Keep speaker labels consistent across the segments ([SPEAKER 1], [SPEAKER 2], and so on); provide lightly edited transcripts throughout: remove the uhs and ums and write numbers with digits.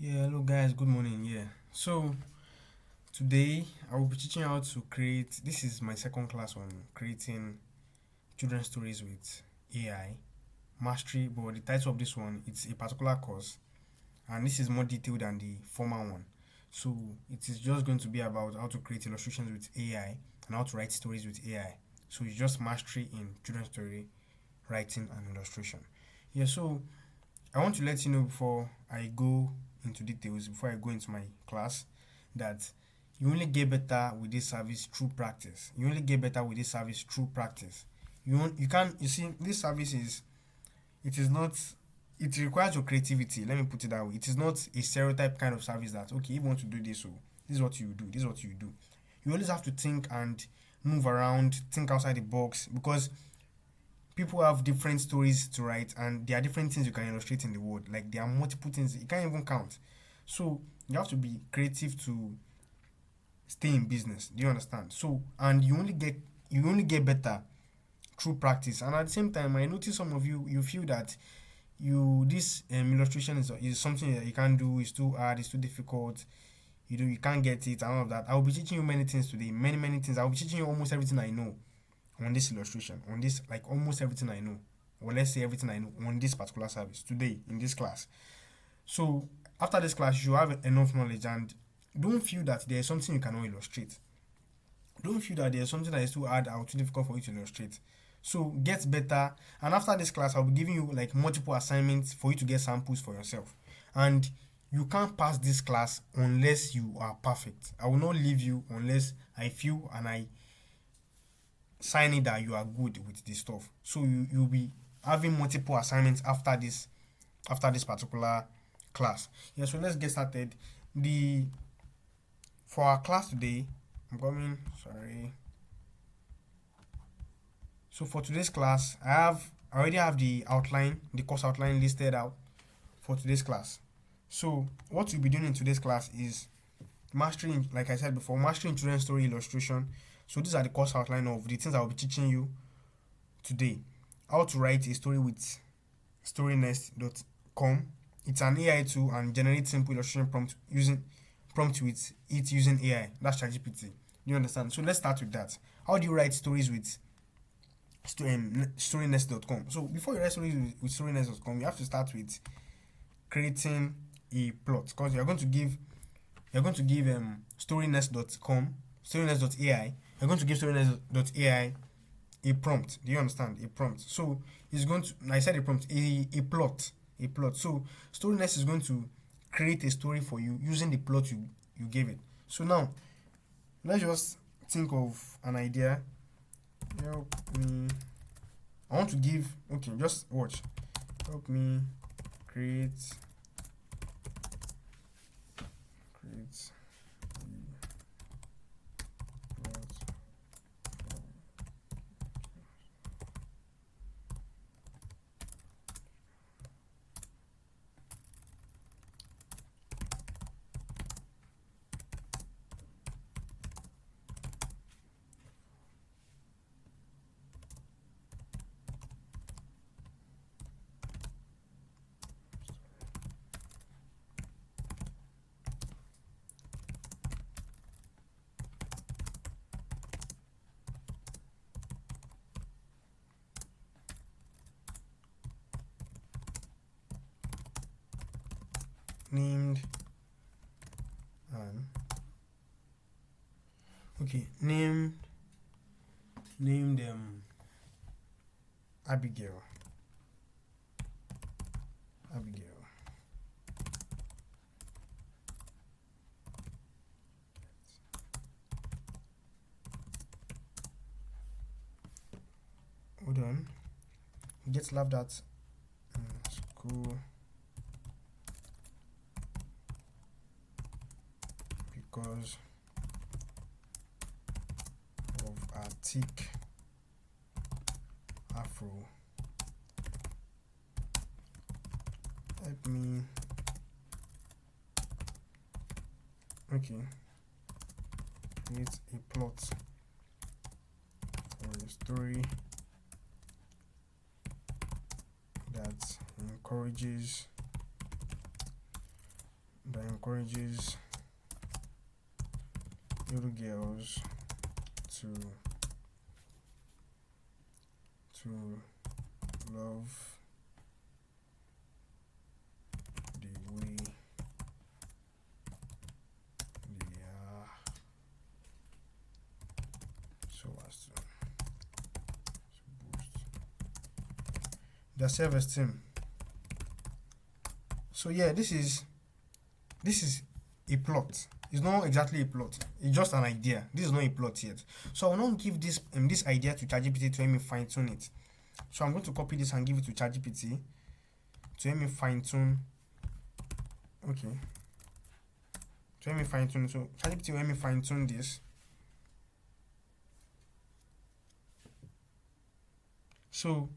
[SPEAKER 1] Yeah, hello guys, good morning. Yeah, so today I will be teaching how to create. This is my second class on creating children's stories with AI mastery. But the title of this one it's a particular course, and this is more detailed than the former one. So it is just going to be about how to create illustrations with AI and how to write stories with AI. So it's just mastery in children's story writing and illustration. Yeah, so I want to let you know before I go into details, before I go into my class, that you only get better with this service through practice. You only get better with this service through practice. You can't you see this service is it is not it requires your creativity. Let me put it that way. It is not a stereotype kind of service that okay, if you want to do this, so this is what you do, this is what you do. You always have to think and move around, think outside the box because people have different stories to write and there are different things you can illustrate in the world, like there are multiple things you can't even count. So you have to be creative to stay in business. Do you understand? So and you only get better through practice. And at the same time I notice some of you feel that you this illustration is something that you can't do, it's too hard, it's too difficult, you can't get it and all of that. I will be teaching you many things today, many things. I will be teaching you almost everything I know on this illustration, on this, like almost everything I know, or let's say everything I know on this particular service today in this class. So after this class, you have enough knowledge and don't feel that there is something you cannot illustrate. Don't feel that there is something that is too hard or too difficult for you to illustrate. So get better. And after this class, I'll be giving you like multiple assignments for you to get samples for yourself. And you can't pass this class unless you are perfect. I will not leave you unless I feel and I signing that you are good with this stuff. So you'll be having multiple assignments after this particular class. Yeah, so let's get started. The For our class today, I'm coming. Sorry. So for today's class, I already have the outline, the course outline listed out for today's class. So what we'll be doing in today's class is mastering, like I said before, mastering children's story illustration. So these are the course outline of the things I will be teaching you today. How to write a story with storynest.com. It's an AI tool and generate simple illustration prompt with it using AI. That's ChatGPT. Do you understand? So let's start with that. How do you write stories with storynest.com? So before you write stories with storynest.com, you have to start with creating a plot because you're going to give storynest.com, storynest.ai. You're going to give storynest.ai a prompt. Do you understand? A prompt. So it's going to, I said a prompt, a plot. A plot. So Storynest is going to create a story for you using the plot you gave it. So now let's just think of an idea. Help me. I want to give, okay, just watch. Help me create create a plot. Named and okay, named Abigail. Abigail. Hold on. Gets laughed at in school because of her thick afro. Help me. Okay. Create a plot for a story that encourages that encourages little girls to love the way they are, so as to boost their self-esteem. So yeah, this is a plot. It's not exactly a plot. It's just an idea. This is not a plot yet. So I will not give this idea to ChatGPT to help me fine tune it. So I'm going to copy this and give it to ChatGPT to help me fine tune. Okay. To help me fine tune. So ChatGPT will help me fine tune this. So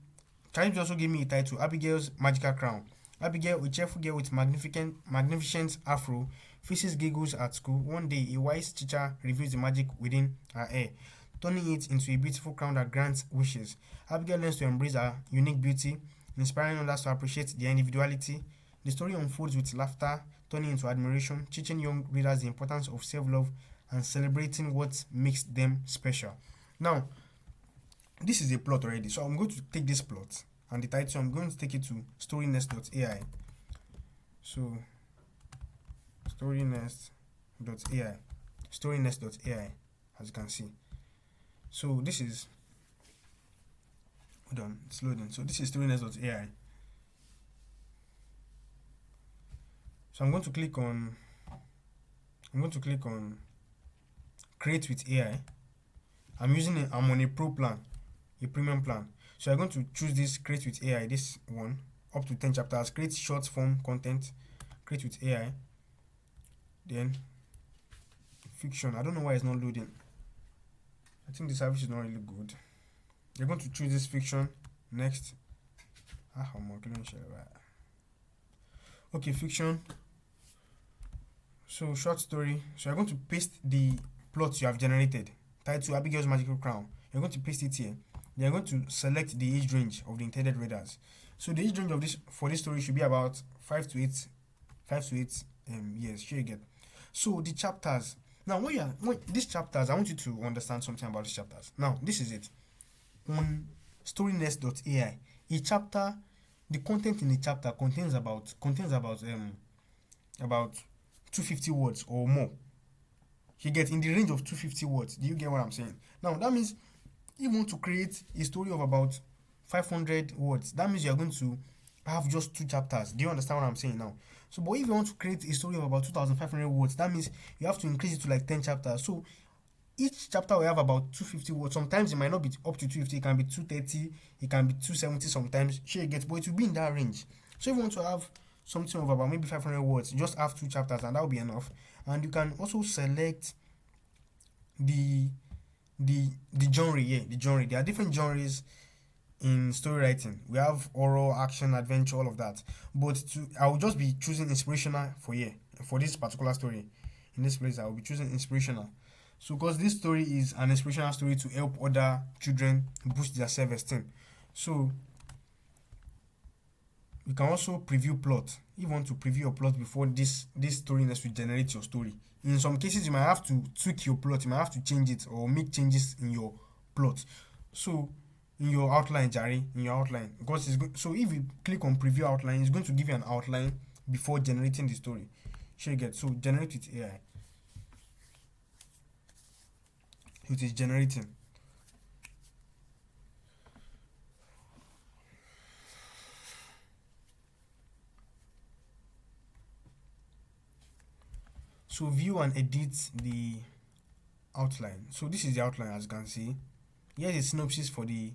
[SPEAKER 1] ChatGPT also gave me a title: Abigail's Magical Crown. Abigail, a cheerful girl with magnificent afro, faces giggles at school. One day, a wise teacher reveals the magic within her hair, turning it into a beautiful crown that grants wishes. Abigail learns to embrace her unique beauty, inspiring others to appreciate their individuality. The story unfolds with laughter, turning into admiration, teaching young readers the importance of self-love and celebrating what makes them special. Now, this is a plot already, so I'm going to take this plot and the title, I'm going to take it to storynest.ai. So storynest.ai, as you can see. So this is, hold on, it's loading. So this is storynest.ai. So I'm going to click on create with AI. I'm on a pro plan, a premium plan. So I'm going to choose this create with AI, this one, up to 10 chapters, create short form content, create with AI. Then fiction. I don't know why it's not loading. I think the service is not really good. You're going to choose this fiction. Next. Okay, fiction. So short story. So you're going to paste the plot you have generated. Title: Abigail's Magical Crown. You're going to paste it here. You're going to select the age range of the intended readers. So the age range of this story should be about 5 to 8 years. Sure you get. So the chapters. Now when these chapters, I want you to understand something about these chapters. Now this is it. On storynest.ai, a chapter, the content in the chapter contains about 250 words or more. You get in the range of 250 words. Do you get what I'm saying? Now that means if you want to create a story of about 500 words, that means you're going to have just 2 chapters. Do you understand what I'm saying now? So, but if you want to create a story of about 2,500 words, that means you have to increase it to like 10 chapters. So, each chapter will have about 250 words. Sometimes it might not be up to 250, it can be 230, it can be 270 sometimes. Sure, you get, but it will be in that range. So, if you want to have something of about maybe 500 words, just have 2 chapters and that will be enough. And you can also select the genre. The genre. There are different genres in story writing. We have horror, action, adventure, all of that. But I will just be choosing inspirational for this particular story. In this place, I will be choosing inspirational. So, because this story is an inspirational story to help other children boost their self-esteem. So, you can also preview plot. If you want to preview your plot before this story will generate your story. In some cases, you might have to tweak your plot. You might have to change it or make changes in your plot. So, in your outline, because so if you click on preview outline, it's going to give you an outline before generating the story. Sure you get. So generate with AI. It is generating. So view and edit the outline. So this is the outline, as you can see. Here's a synopsis for the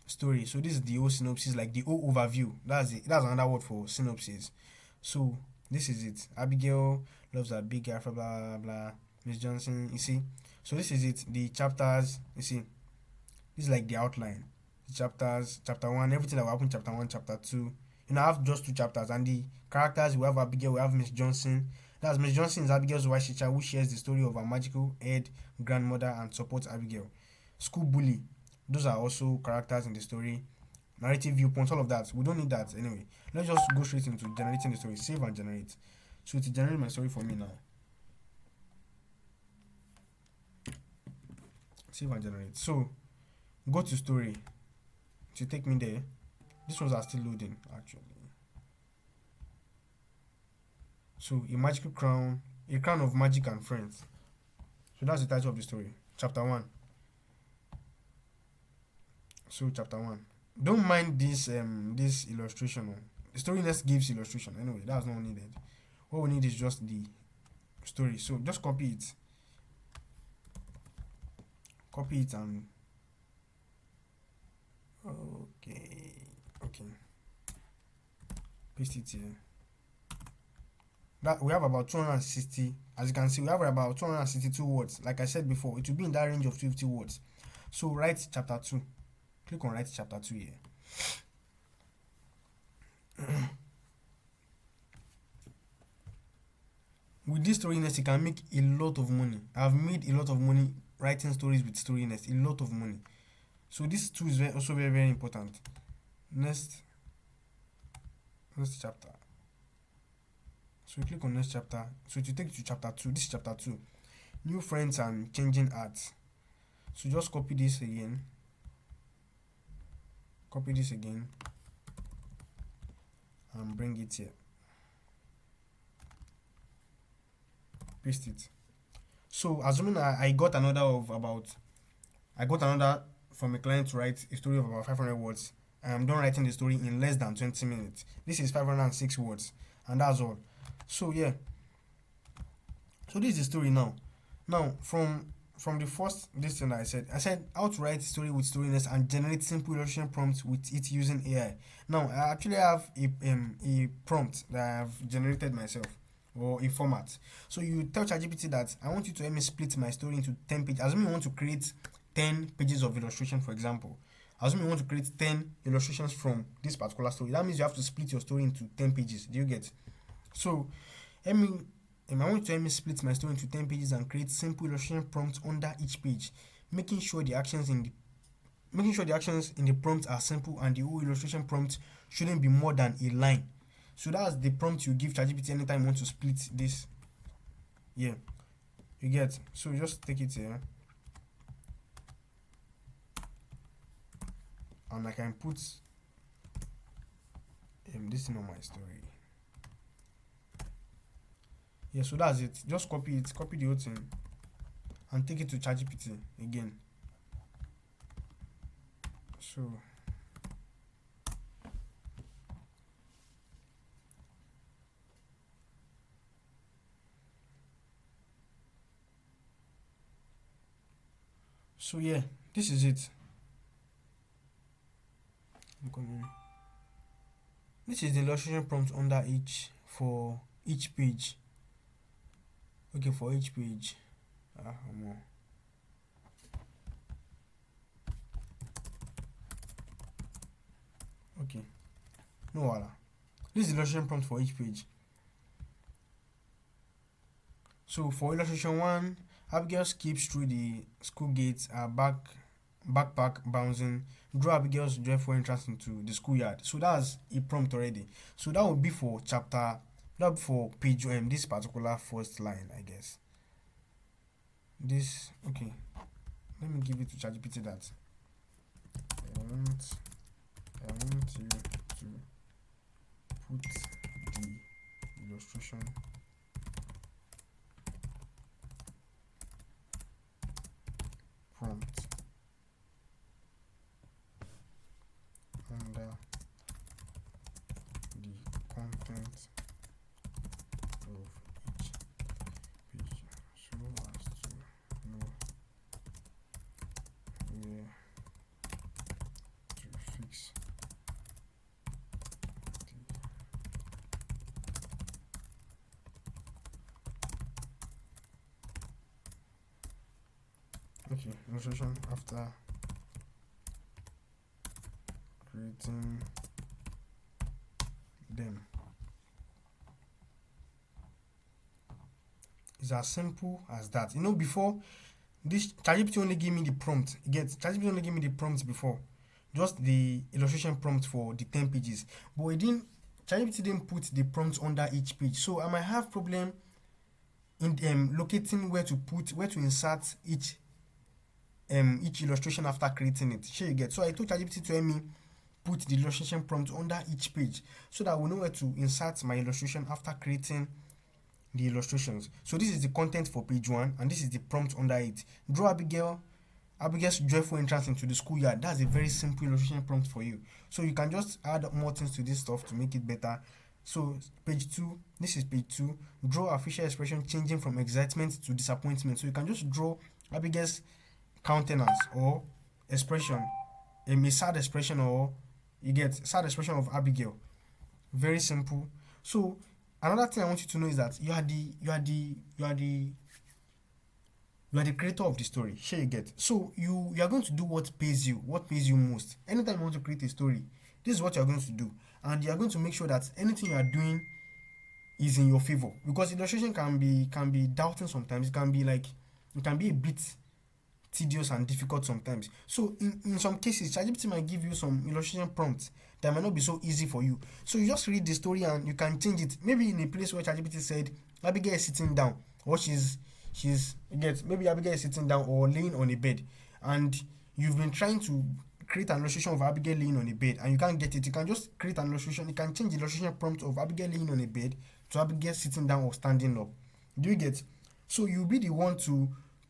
[SPEAKER 1] story. So this is the whole synopsis, like the whole overview. That's another word for synopsis. So this is it. Abigail loves her big afro, blah blah blah. Miss Johnson, you see. So this is it. The chapters, you see. This is like the outline. The chapters, chapter 1, everything that will happen, chapter 1, chapter 2. I have just 2 chapters, and the characters, we have Abigail, we have Miss Johnson. That's Miss Johnson is Abigail's wise teacher who shares the story of her magical head grandmother and supports Abigail. School bully, those are also characters in the story. Narrative viewpoints, all of that. We don't need that anyway. Let's just go straight into generating the story. Save and generate. So it generates my story for me now. See if I generate. So go to story to take me there. These ones are still loading actually. So a crown of magic and friends. So that's the title of the story. Chapter 1. So chapter 1. Don't mind this illustration. The story next gives illustration. Anyway, that's not needed. What we need is just the story. So just copy it. Copy it and okay. Paste it here. That we have about 260. As you can see, we have about 262 words. Like I said before, it will be in that range of 250 words. So write chapter 2. Click on write chapter 2 here. With this Storynest, you can make a lot of money. I've made a lot of money writing stories with Storynest. A lot of money. So this too is also very, very important. Next chapter. So you click on next chapter. So it will take you to chapter 2. This is chapter 2. New friends and changing arts. So just copy this again. Copy this again. And bring it here. Paste it. So assuming I got another from a client to write a story of about 500 words. I'm done writing the story in less than 20 minutes. This is 506 words. And that's all. So yeah. So this is the story now. Now from the first this thing that I said how to write a story with Storynest and generate simple illustration prompts with it using AI. Now I actually have a prompt that I have generated myself, or a format. So you tell ChatGPT that I want you to help me split my story into 10 pages. Assuming you want to create 10 pages of illustration, for example. Assuming you want to create 10 illustrations from this particular story. That means you have to split your story into 10 pages. Do you get? So I want you to help me split my story into 10 pages and create simple illustration prompts under each page, making sure the actions in the prompt are simple and the whole illustration prompt shouldn't be more than a line. So that's the prompt you give ChatGPT anytime you want to split this. Yeah, you get. So just take it here, and I can put this thing on my story. Yeah, so that's it. Just copy the whole thing, and take it to ChatGPT again. So yeah, this is it. This is the illustration prompt under for each page. Okay, for each page. Okay. No wala. This is the illustration prompt for each page. So for illustration 1, Abigail skips through the school gates, backpack bouncing, draw Abigail's joyful entrance into the schoolyard. So that's a prompt already. So that would be for page this particular first line, I guess. This okay. Let me give it to ChatGPT that I want you to put the illustration prompt under the content of each page so as to know where to fix okay, illustration after creating them. It's as simple as that. Before this ChatGPT only gave me the prompt. ChatGPT only gave me the prompt before. Just the illustration prompt for the 10 pages. But it didn't ChatGPT didn't put the prompt under each page, so I might have problem in locating where to insert each illustration after creating it. Sure you get. So I told ChatGPT to help me put the illustration prompt under each page so that we know where to insert my illustration after creating the illustrations. So this is the content for page 1 and this is the prompt under it. Draw Abigail's joyful entrance into the schoolyard. That's a very simple illustration prompt for you. So you can just add more things to this stuff to make it better. So page 2, this is page 2. Draw a facial expression changing from excitement to disappointment. So you can just draw Abigail's countenance or expression, a sad expression, or you get sad expression of Abigail. Very simple. So another thing I want you to know is that you are the creator of the story. Sure you get. So you are going to do what pays you most. Anytime you want to create a story, this is what you are going to do, and you are going to make sure that anything you are doing is in your favor, because illustration can be doubting sometimes. It can be a bit tedious and difficult sometimes. So in some cases, ChatGPT might give you some illustration prompts that might not be so easy for you. So you just read the story and you can change it. Maybe in a place where ChatGPT said Abigail is sitting down, or maybe Abigail is sitting down or laying on a bed, and you've been trying to create an illustration of Abigail laying on a bed and you can't get it. You can just create an illustration. You can change the illustration prompt of Abigail laying on a bed to Abigail sitting down or standing up. Do you get? So you'll be the one to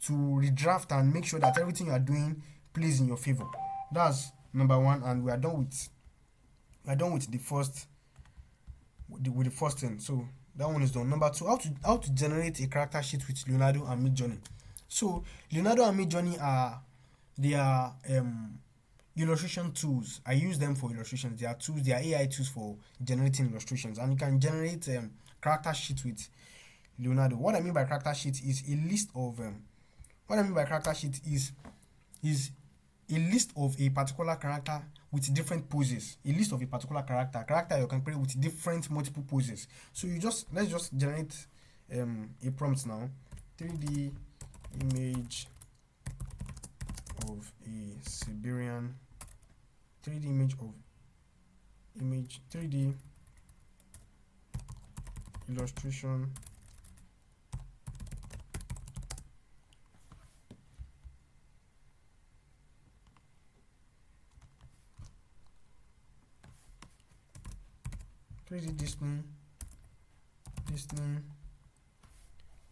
[SPEAKER 1] redraft and make sure that everything you are doing plays in your favor. That's number 1, and we are done with the first thing. So that one is done. Number 2, how to generate a character sheet with Leonardo and Midjourney. So Leonardo and Midjourney are illustration tools. I use them for illustrations. They are AI tools for generating illustrations, and you can generate character sheet with Leonardo. What I mean by character sheet is a list of a list of a particular character with different poses. A list of a particular character you can create with different multiple poses. So let's just generate a prompt now. 3D image of a Siberian 3D illustration Disney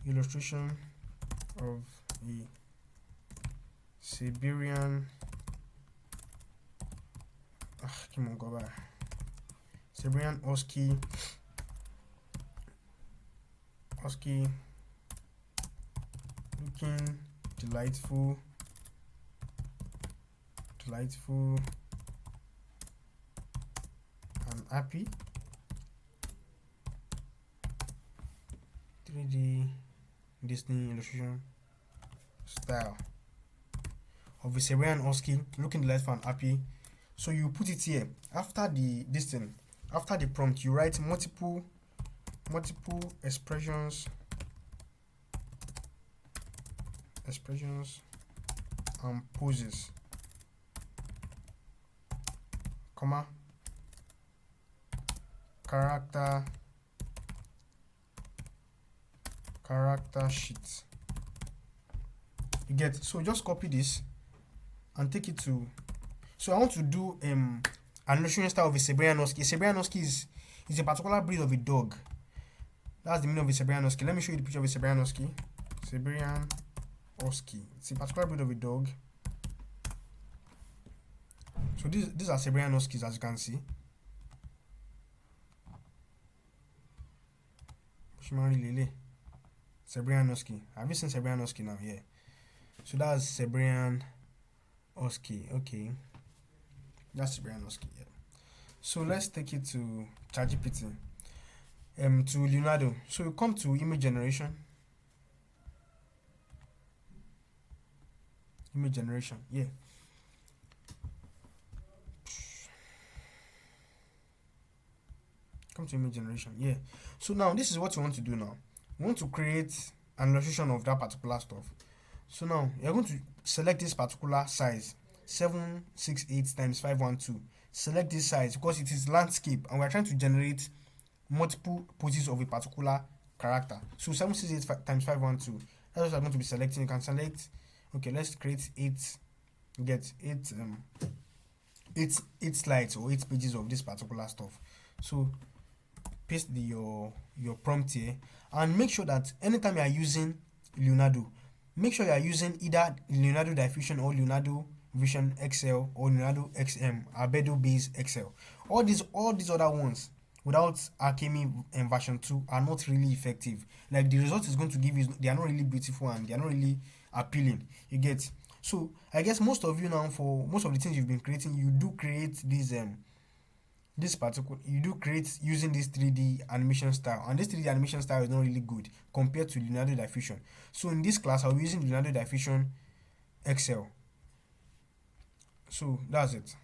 [SPEAKER 1] illustration of a Siberian Siberian husky looking delightful and happy. 3D Disney illustration style of a Siberian husky looking delightful and happy. So you put it here. After the prompt, you write multiple expressions and poses, comma, character sheet. You get? So just copy this and take it to. So I want to do an illustration style of a Siberian husky. A Siberian husky is a particular breed of a dog. That's the meaning of a Siberian husky. Let me show you the picture of a Siberian husky. Siberian husky. It's a particular breed of a dog. So these are Siberian huskies, as you can see. Siberian husky. Have you seen Siberian husky now? Yeah. So that's Siberian husky. Okay. That's Siberian husky. Yeah. So let's take it to ChatGPT. To Leonardo. So you come to image generation. Yeah. Come to image generation. Yeah. So now this is what you want to do now. You want to create an illustration of that particular stuff. So now you're going to select this particular size, 768 times 512. select this size because it is landscape and we're trying to generate multiple poses of a particular character. So 768 times 512. That's what I'm going to be selecting. You can select. Okay, let's create eight. Get eight slides or 8 pages of this particular stuff. So paste your prompt here and make sure that anytime you are using Leonardo, make sure you are using either Leonardo Diffusion or Leonardo Vision XL or Leonardo XM Albedo Base XL. All these other ones without Alchemy and version 2 are not really effective. Like the result is going to give you, they are not really beautiful and they are not really appealing. You get. So I guess most of you now, for most of the things you've been creating, you do create this particular, you do create using this 3D animation style, and this 3D animation style is not really good compared to Leonardo Diffusion. So in this class I'll be using Leonardo Diffusion XL. So that's it.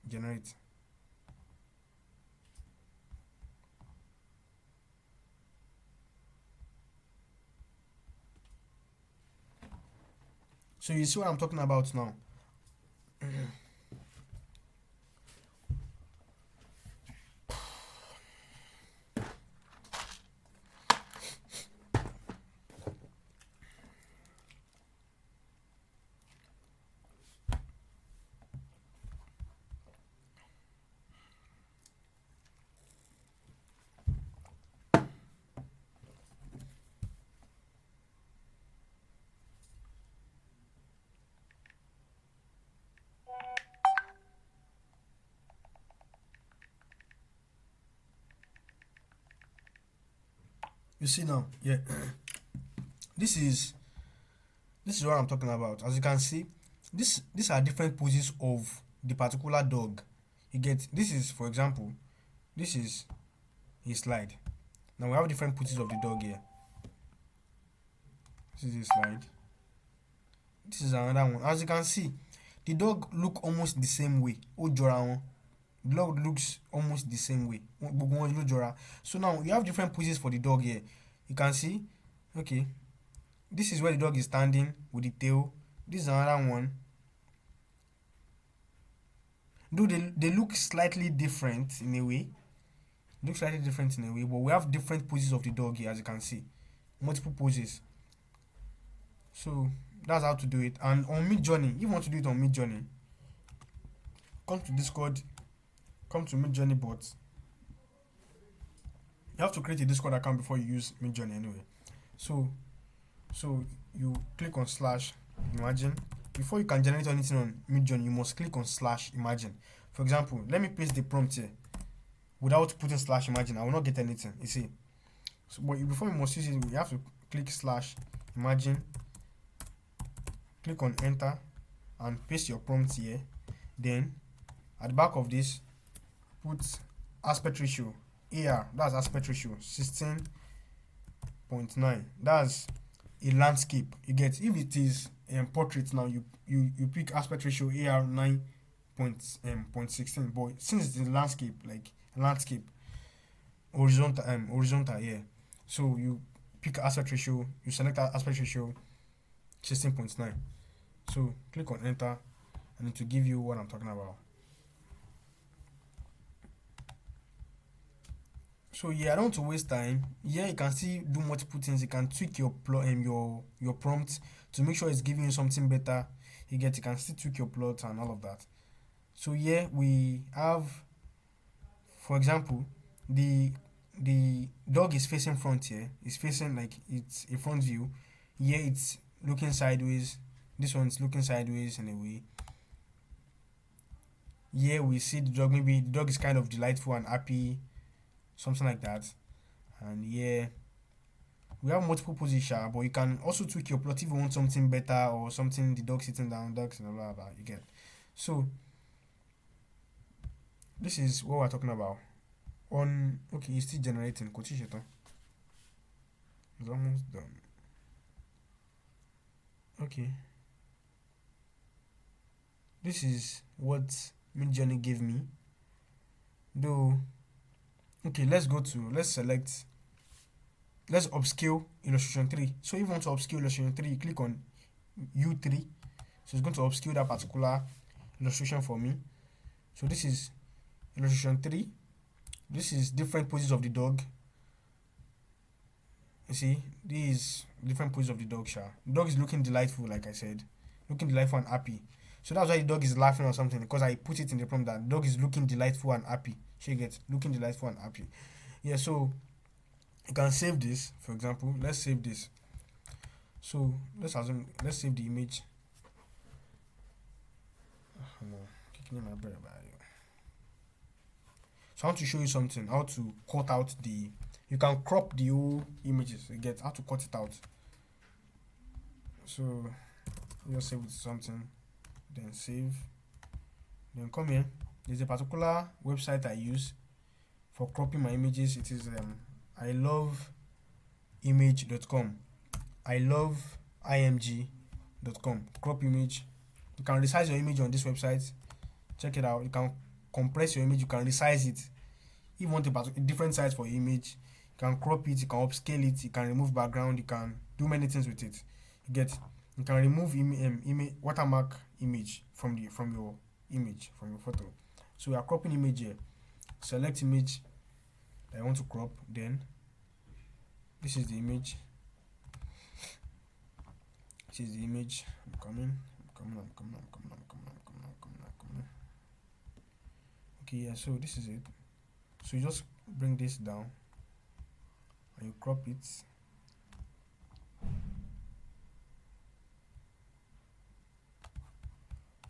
[SPEAKER 1] Generate. So you see what I'm talking about now. You see now, yeah. this is this is what I'm talking about. As you can see, these are different poses of the particular dog. You get. This is, for example, this is a slide. Now we have different poses of the dog here. This is a slide. This is another one. As you can see, the dog look almost the same way. The dog looks almost the same way. So now you have different poses for the dog here. You can see, okay, this is where the dog is standing with the tail. This is another one. Though they look slightly different in a way. But we have different poses of the dog here, as you can see. Multiple poses. So that's how to do it. And on Midjourney, if you want to do it on Midjourney, come to Discord, come to Midjourney bot. You have to create a Discord account before you use Midjourney anyway. So you click on /imagine. Before you can generate anything on Midjourney, you must click on /imagine. For example, let me paste the prompt here. Without putting /imagine, I will not get anything. You see. So, but before you must use it, you have to click /imagine. Click on enter and paste your prompt here. Then at the back of this, put aspect ratio AR. That's aspect ratio 16.9. That's a landscape. You get. If it is portrait, now you pick aspect ratio AR 9.16. But since it's a landscape, like landscape horizontal here, so you pick aspect ratio. You select aspect ratio 16.9. So click on enter and it will give you what I'm talking about. So yeah, I don't want to waste time. Yeah, you can still do multiple things. You can tweak your prompt to make sure it's giving you something better. You can still tweak your plot and all of that. So yeah, we have, for example, the dog is facing front here. It's facing like it's a front view. Here it's looking sideways. This one's looking sideways in a way. Here we see the dog. Maybe the dog is kind of delightful and happy, something like that. And yeah, we have multiple positions, but you can also tweak your plot if you want something better or something. The dog sitting down, dogs and blah blah. You get. So this is what we're talking about. Okay, it's still generating. It's almost done. Okay. This is what Midjourney gave me. Though, okay, let's upscale illustration 3. So if you want to upscale illustration 3, you click on U3. So it's going to upscale that particular illustration for me. So this is illustration 3. This is different poses of the dog. You see, these different poses of the dog. The dog is looking delightful, like I said, looking delightful and happy. So that's why the dog is laughing or something, because I put it in the prompt that the dog is looking delightful and happy. She gets looking delightful and happy. Yeah, so you can save this. For example, let's save this. So let's save the image. Kicking in my bread about it. So I want to show you something, how to cut out the, you can crop the whole images, you get how to cut it out. So just save it to something, then save, then come here. There's a particular website I use for cropping my images. It is iloveimage.com, iloveimg.com. Crop image. You can resize your image on this website. Check it out. You can compress your image, you can resize it. If you want a different size for your image, you can crop it, you can upscale it, you can remove background, you can do many things with it. You can remove image watermark image from your image, from your photo. So we are cropping image here. Select image that I want to crop. Then this is the image. This is the image. I'm coming. Okay, yeah, so this is it. So you just bring this down and you crop it.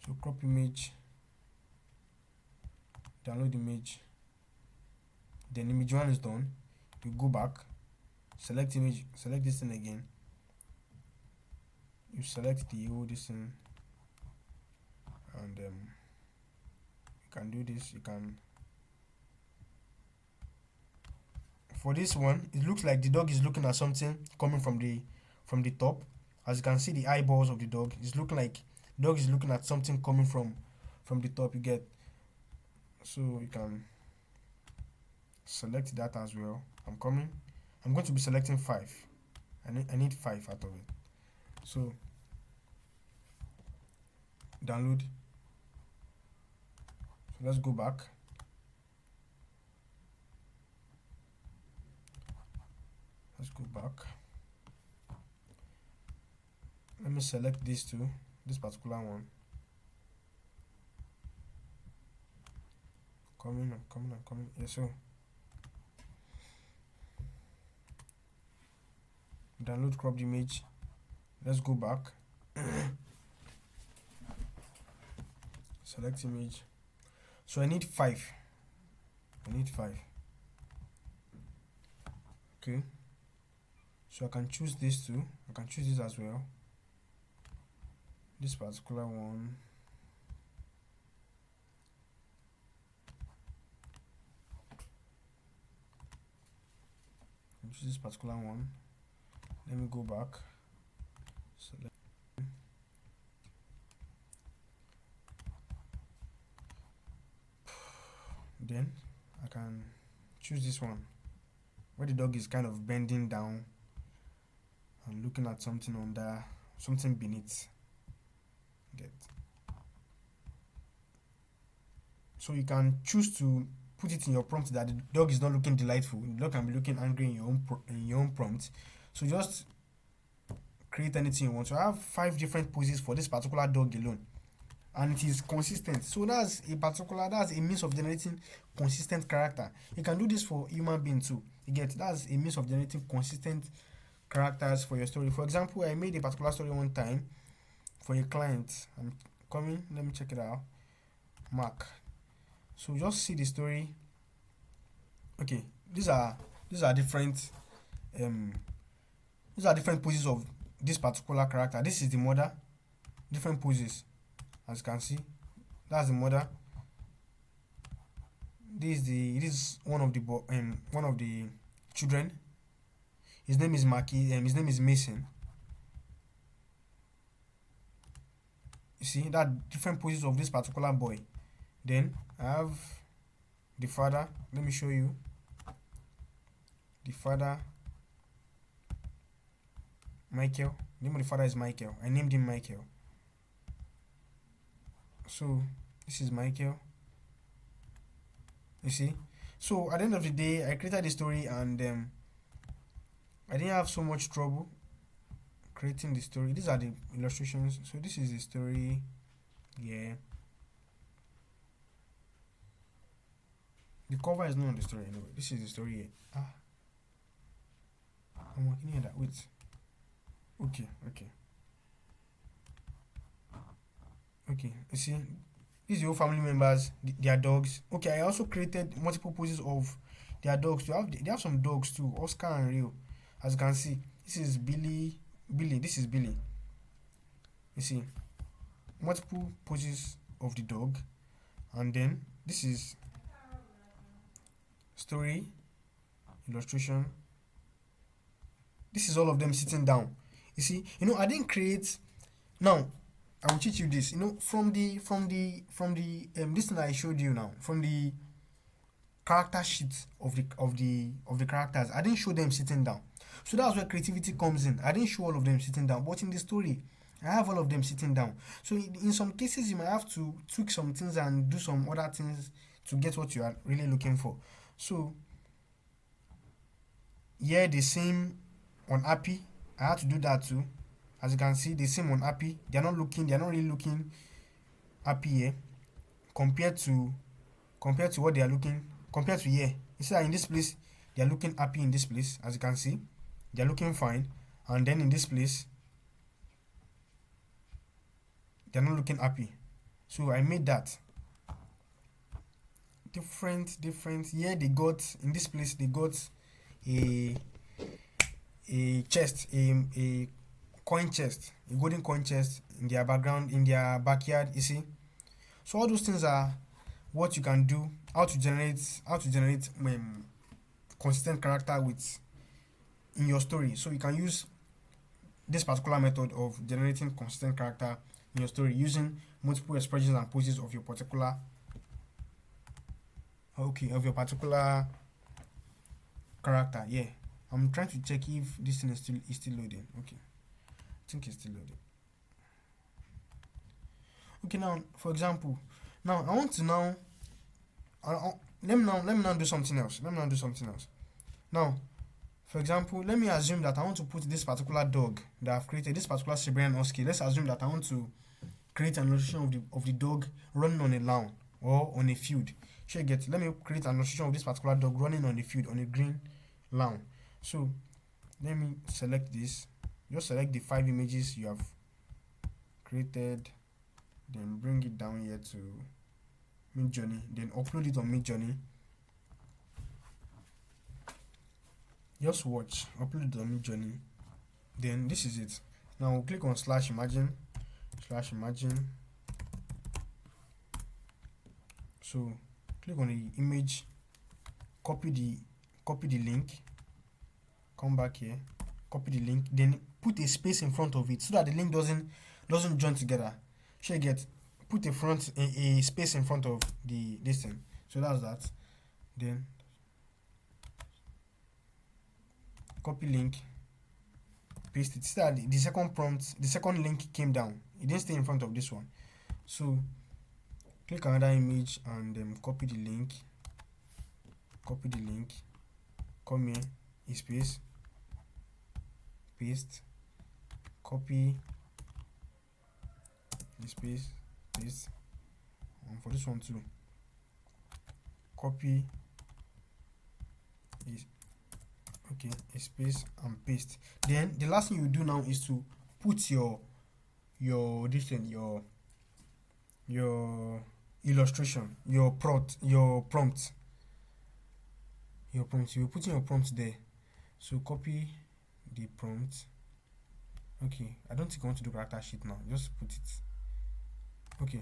[SPEAKER 1] So crop image, download image, then image 1 is done. You go back, select image, select this thing again. You select the whole this thing, and you can do this. You can, for this one, it looks like the dog is looking at something coming from the top. As you can see, the eyeballs of the dog is looking like the dog is looking at something coming from the top. You get, so you can select that as well. I'm going to be selecting 5. I need 5 out of it. So download. So let's go back. Let me select these two, this particular one. I'm coming. Yeah, so download cropped image. Let's go back. Select image. So I need 5. Okay. So I can choose this too. I can choose this as well. This particular one. Choose this particular one. Let me go back. Select. Then I can choose this one, where the dog is kind of bending down and looking at something under, something beneath. Get. So you can choose to put it in your prompt that the dog is not looking delightful. The dog can be looking angry in your own prompt. So just create anything you want. So I have 5 different poses for this particular dog alone, and it is consistent. So that's a means of generating consistent character. You can do this for human being too. You get, that's a means of generating consistent characters for your story. For example, I made a particular story one time for a client. I'm coming. Let me check it out. Mark. So just see the story. Okay, these are different poses of this particular character. This is the mother. Different poses, as you can see. That's the mother. This is one of the children. His name is his name is Mason. You see that different poses of this particular boy. Then I have the father. Let me show you. The father, Michael. The name of the father is Michael. I named him Michael. So this is Michael. You see? So at the end of the day, I created the story, and I didn't have so much trouble creating the story. These are the illustrations. So this is the story. Yeah. The cover is not on the story anyway. This is the story here. I'm working here that. Wait. Okay, okay. Okay. You see? These are your family members, their dogs. Okay, I also created multiple poses of their dogs. They have some dogs too, Oscar and Rio. As you can see, this is Billy. Billy, this is Billy. You see, multiple poses of the dog, and then this is story, illustration. This is all of them sitting down. You see, I didn't create. Now, I will teach you this. From the this thing that I showed you now, from the character sheet of the characters, I didn't show them sitting down. So that's where creativity comes in. I didn't show all of them sitting down, but in the story, I have all of them sitting down. So in some cases, you might have to tweak some things and do some other things to get what you are really looking for. So yeah, the same unhappy. I had to do that too. As you can see, the same unhappy. They're not really looking happy here compared to what they are looking compared to here. You see that in this place they are looking happy in this place, as you can see. They are looking fine. And then in this place they are not looking happy. So I made that different. Here they got in this place they got a chest, a coin chest, a golden coin chest in their background, in their backyard, you see. So all those things are what you can do, how to generate consistent character with in your story. So you can use this particular method of generating consistent character in your story using multiple expressions and poses of your particular character. Yeah, I'm trying to check if this thing is still loading. Okay, I think it's still loading. Okay, now for example, now I want to now let me now do something else. Now, for example, let me assume that I want to put this particular dog that I've created, this particular Siberian Husky. Let's assume that I want to create an illustration of the dog running on a lawn or on a field. Let me create an illustration of this particular dog running on a field on a green lawn. So let me select this. Just select the 5 images you have created, then bring it down here to Midjourney, then upload it on Midjourney. Just watch, upload it on Midjourney. Then this is it. Now we'll click on /imagine. So click on the image, copy the link, come back here, copy the link, then put a space in front of it so that the link doesn't join together. Put a space in front of this thing. So that's that. Then copy link, paste it. See that the second link came down. It didn't stay in front of this one. So click another image and copy the link, come here, space, paste, copy the space, paste, and for this one too, copy this, okay, a space and paste. Then the last thing you do now is to put your illustration, your prompt. You put in your prompt there. So copy the prompt. Okay, I don't think I want to do character sheet now. Just put it. Okay,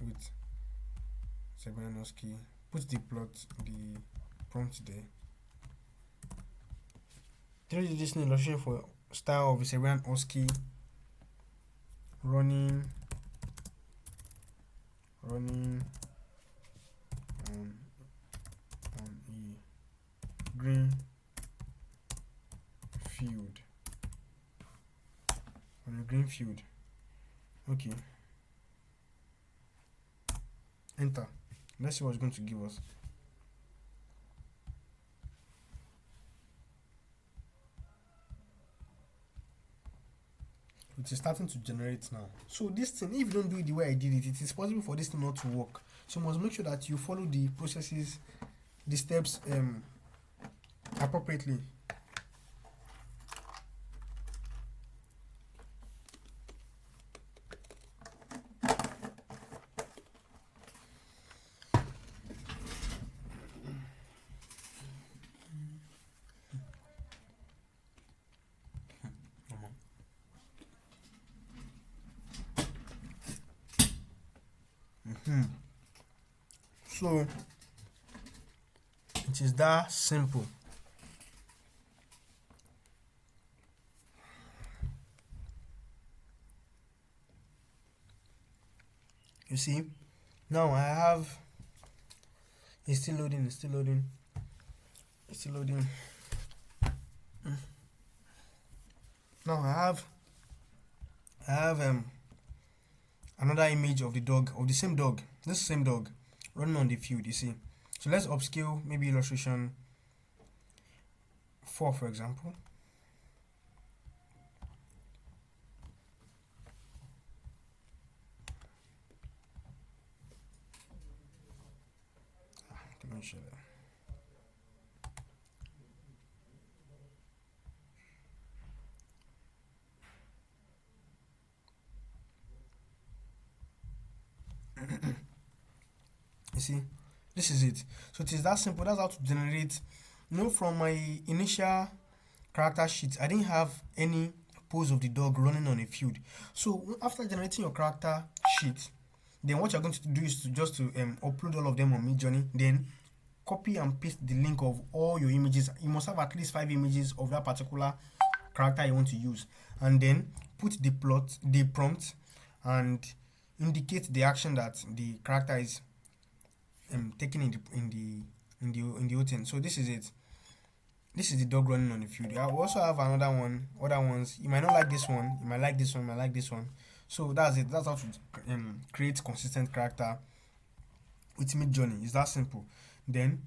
[SPEAKER 1] wait. Siberian Husky. Put the prompt there. 3D Disney illustration for style of a Siberian Husky running on a green field. Okay, enter. Let's see what it's going to give us. It is starting to generate now. So this thing, if you don't do it the way I did it, it is possible for this thing not to work. So you must make sure that you follow the processes, the steps appropriately. So it is that simple. You see, now I have, it's still loading, it's still loading, it's still loading. Now I have another image of the dog, of the same dog, this same dog running on the field, you see. So let's upscale maybe illustration 4, for example. Let me show that. You see, this is it. So it is that simple. That's how to generate. From my initial character sheet, I didn't have any pose of the dog running on a field. So after generating your character sheet, then what you're going to do is to just to upload all of them on Midjourney. Then copy and paste the link of all your images. You must have at least 5 images of that particular character you want to use, and then put the prompt, and indicate the action that the character is taking in the OTN. So this is it. This is the dog running on the field. I will also have other ones. You might not like this one. You might like this one. You might like this one. So that's it. That's how to create consistent character with Midjourney. It's that simple. Then,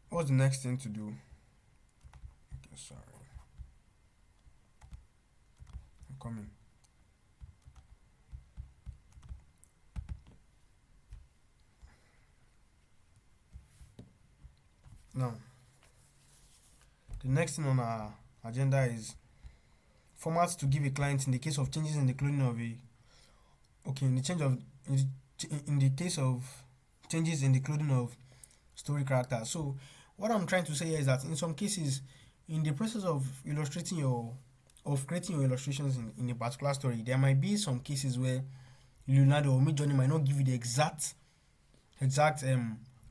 [SPEAKER 1] what's the next thing to do? Okay, sorry. I'm coming. Now, the next thing on our agenda is formats to give a client in the case of changes in the clothing of a. Okay, in the case of changes in the clothing of story characters. So, what I'm trying to say here is that in some cases, in the process of creating your illustrations in a particular story, there might be some cases where Leonardo or Midjourney might not give you the exact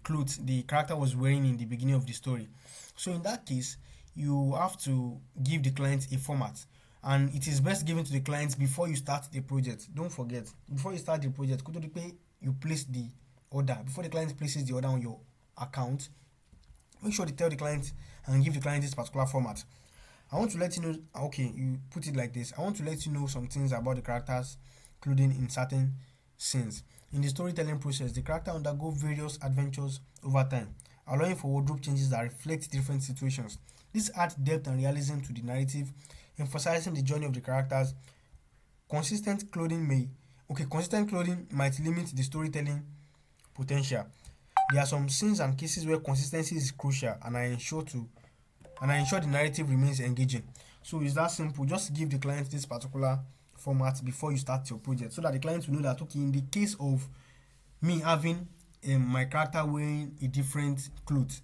[SPEAKER 1] clothes the character was wearing in the beginning of the story. So in that case, you have to give the client a format, and it is best given to the client before you start the project. Don't forget, before you start the project, you place the order. Before the client places the order on your account, make sure to tell the client and give the client this particular format. I want to let you know, okay, you put it like this. I want to let you know some things about the character's clothing in certain scenes. In the storytelling process, the character undergo various adventures over time, allowing for wardrobe changes that reflect different situations. This adds depth and realism to the narrative, emphasizing the journey of the characters. Consistent clothing might limit the storytelling potential. There are some scenes and cases where consistency is crucial, and I ensure the narrative remains engaging. So it's that simple. Just give the client this particular format before you start your project, so that the client will know that, okay, in the case of me having my character wearing a different clothes,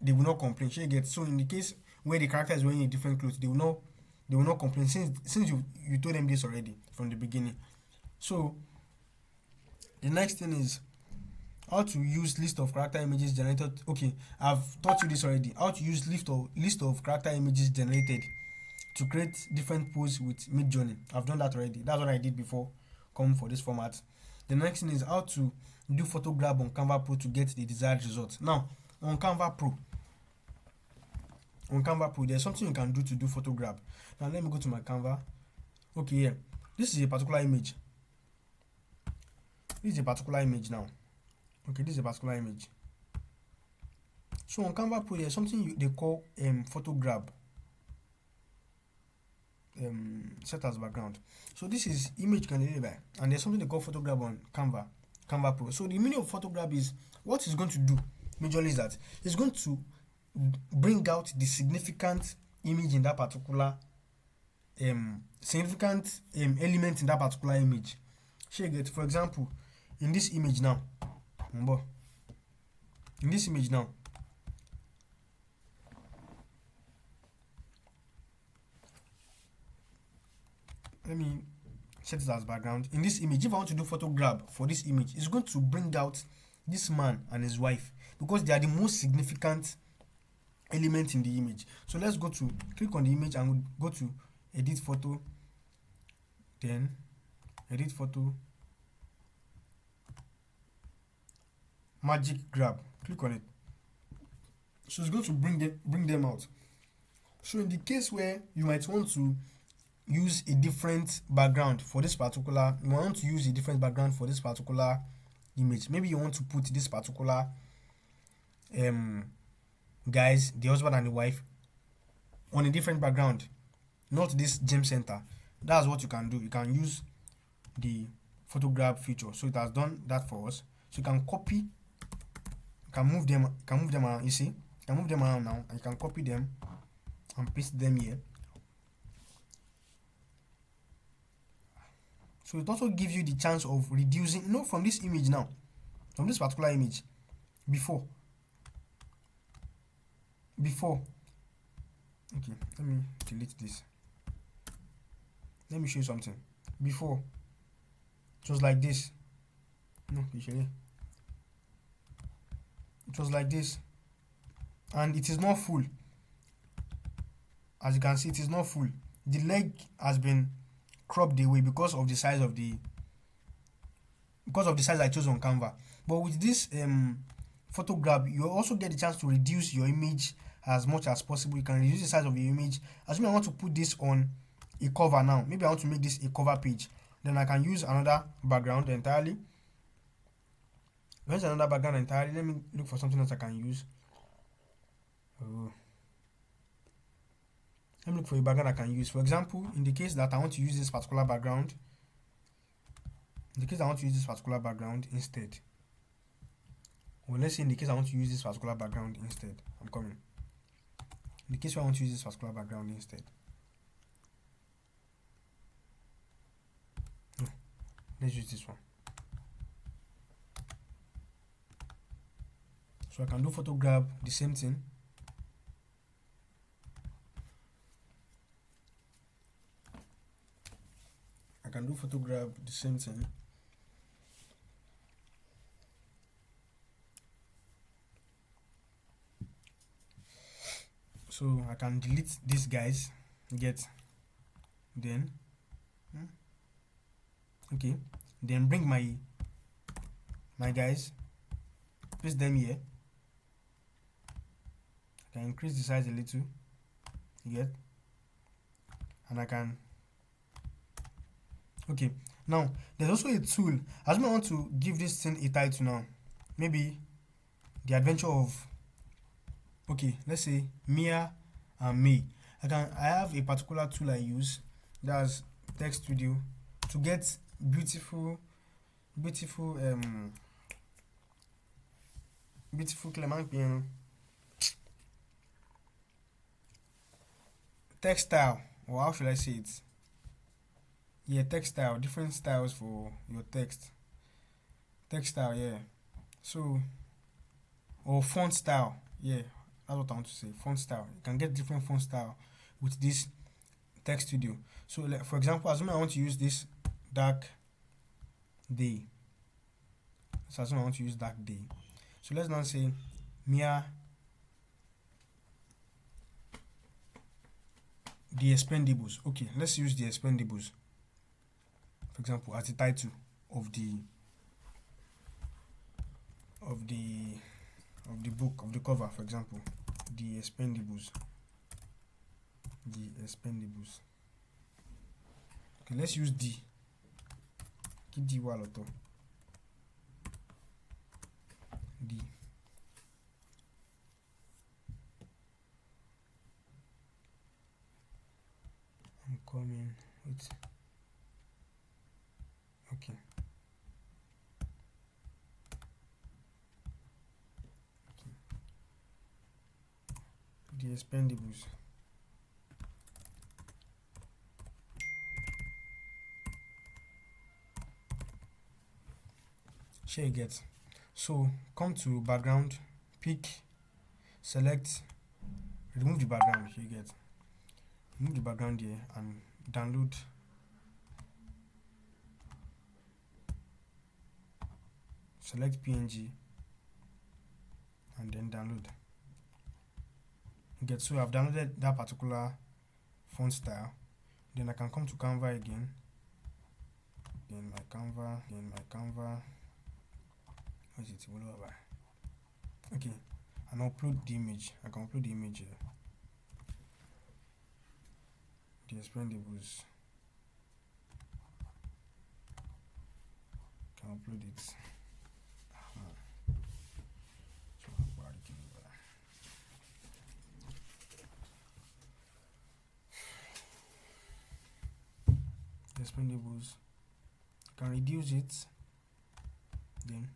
[SPEAKER 1] they will not complain. So in the case where the character is wearing a different clothes, they will not complain, since you told them this already from the beginning. So the next thing is how to use list of character images generated. Okay, I've taught you this already. How to use list of character images generated to create different poses with Midjourney. I've done that already. That's what I did before coming for this format. The next thing is how to do photo grab on Canva Pro to get the desired result. Now, on Canva Pro, there's something you can do to do photo grab. Now, let me go to my Canva. Okay, yeah. This is a particular image. Now. Okay, this is a particular image. So on Canva Pro, there's something they call photo grab. set as background. So this is image can by, and there's something they call photograph on Canva Pro. So the meaning of photograph is what it's going to do majorly is that it's going to bring out the significant image in that particular significant element in that particular image. So you get, for example, in this image now, let me set it as background. In this image, if I want to do photograph for this image, it's going to bring out this man and his wife because they are the most significant element in the image. So let's click on the image and go to edit photo, then edit photo, magic grab, click on it. So it's going to bring them out. So in the case where you might want to use a different background for this particular, image. Maybe you want to put this particular guys, the husband and the wife, on a different background, not this gem center. That's what you can do. You can use the photograph feature. So it has done that for us. So you can copy, you can move them around. You see, you can move them around now, and you can copy them and paste them here. So it also gives you the chance of reducing, from this image now, from this particular image, before. Okay, let me delete this. Let me show you something. Before, it was like this. No, usually. It was like this. And it is not full. As you can see, it is not full. The leg has been cropped away because of the size I chose on Canva. But with this photograph, you also get the chance to reduce your image as much as possible. You can reduce the size of your image. Assuming I want to put this on a cover now, maybe I want to make this a cover page, then I can use another background entirely. Let me look for something else I can use. Let me look for a background I can use. For example, in the case that I want to use this particular background, instead. Well, let's say in the case I want to use this particular background instead. I'm coming. In the case where I want to use this particular background instead. No, let's use this one. So I can do photograph, the same thing. So I can delete these guys, then bring my guys, paste them here. I can increase the size a little, and I can. Okay, now there's also a tool. I want to give this thing a title now. Maybe the adventure of, let's say Mia and May. I have a particular tool I use, that's Text Studio, to get beautiful Clement piano textile, or how should I say it? Yeah, textile, different styles for your textile, yeah. So, or font style, yeah, that's what I want to say. Font style, you can get different font style with this Text Studio. So for example, assume I want to use this dark day. So assume I want to use dark day. So let's now say Mia the Expendables. Okay, let's use the Expendables, for example, as the title of the book, of the cover, for example, the Expendables. Okay, let's use D. D waloto. D. I'm coming. Wait. Okay. The expendables. Share you get. So come to background, pick, select, remove the background. Share you get. Remove the background here and download. Select PNG and then download. You get. So I've downloaded that particular font style. Then I can come to Canva again. Then my Canva. What is it? Okay, and upload the image. I can upload the image here. The expendables. Can upload it. The expendables. Can reduce it. Then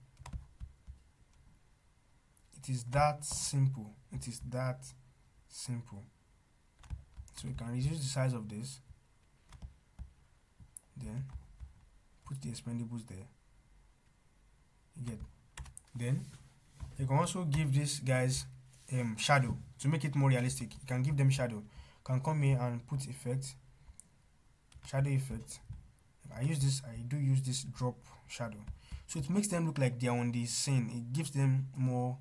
[SPEAKER 1] it is that simple. It is that simple. So you can reduce the size of this. Then put the expendables there. You get. Then you can also give these guys shadow to make it more realistic. You can give them shadow. You can come here and put effect, shadow effect. I do use this drop shadow. So it makes them look like they're on the scene. It gives them more,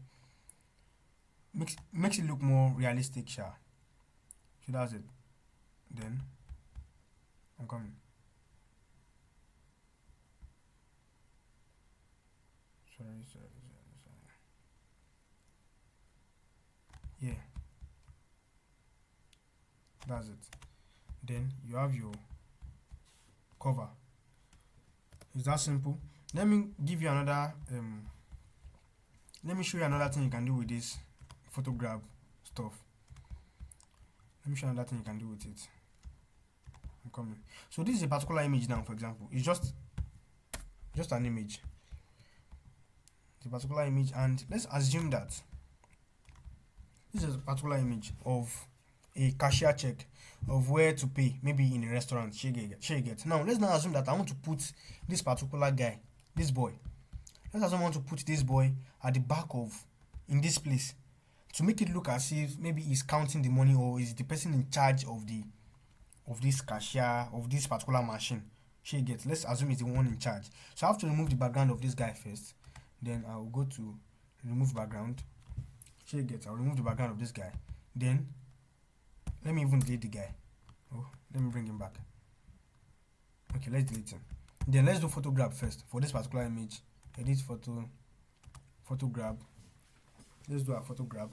[SPEAKER 1] makes it look more realistic, So that's it. Then I'm coming. Sorry. Yeah. That's it. Then you have your cover. It's that simple. Let me give you another let me show you another thing you can do with this photograph stuff. Let me show you another thing you can do with it. I'm coming. So this is a particular image now, for example. It's just an image. It's a particular image, and let's assume that this is a particular image of a cashier check of where to pay, maybe in a restaurant. She get. Now let's now assume that I want to put this particular guy, this boy. Let's assume I want to put this boy at the back of in this place to make it look as if maybe he's counting the money or is the person in charge of this cashier of this particular machine. She gets. Let's assume he's the one in charge. So I have to remove the background of this guy first. Then I'll go to remove background. She gets. I'll remove the background of this guy. Then let me even delete the guy. Oh, let me bring him back. Okay, let's delete him. Then let's do photo grab first for this particular image. Edit photo grab. Let's do a photo grab.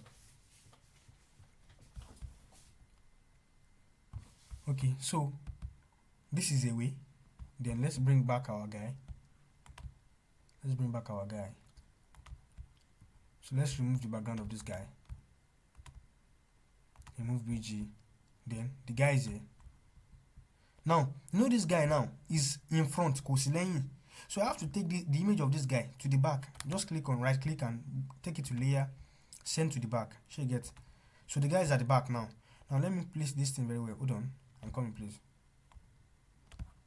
[SPEAKER 1] Okay, so this is a way. Then let's bring back our guy. So let's remove the background of this guy. Remove BG. Then the guy is here. Now, you know this guy now is in front, Kosileyin. So I have to take the image of this guy to the back. Just click on right click and take it to layer, send to the back. She get. So the guy is at the back now. Now let me place this thing very well. Hold on. I'm coming, please.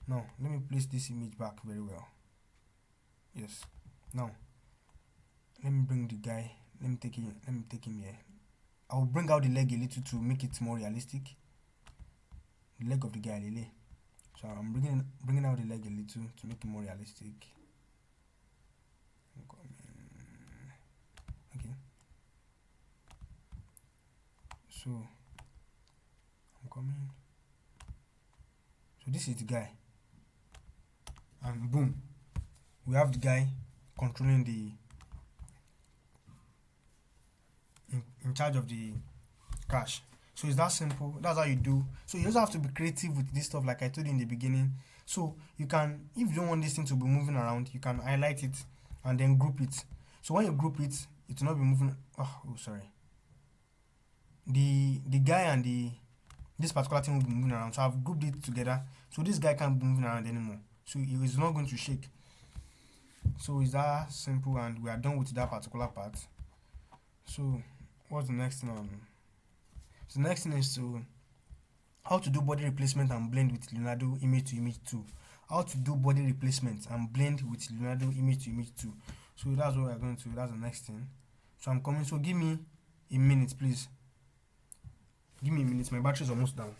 [SPEAKER 1] Now let me place this image back very well. Yes. Now let me bring the guy. Let me take him here. I will bring out the leg a little to make it more realistic. The leg of the guy, Lele. So I'm bringing out the leg a little to make it more realistic. Okay. So I'm coming. So this is the guy. And boom. We have the guy controlling the in charge of the cash. So it's that simple. That's how you do. So you also have to be creative with this stuff, like I told you in the beginning. So you can, if you don't want this thing to be moving around, you can highlight it and then group it. So when you group it, it will not be moving. Oh sorry. The guy and the this particular thing will be moving around. So I've grouped it together. So this guy can't be moving around anymore. So it is not going to shake. So it's that simple, and we are done with that particular part. So what's the next thing on? So the next thing is to how to do body replacement and blend with Leonardo image to image 2. How to do body replacement and blend with Leonardo image to image 2. So that's what we're going to do. That's the next thing. So I'm coming. So give me a minute, please. Give me a minute. My battery is almost down.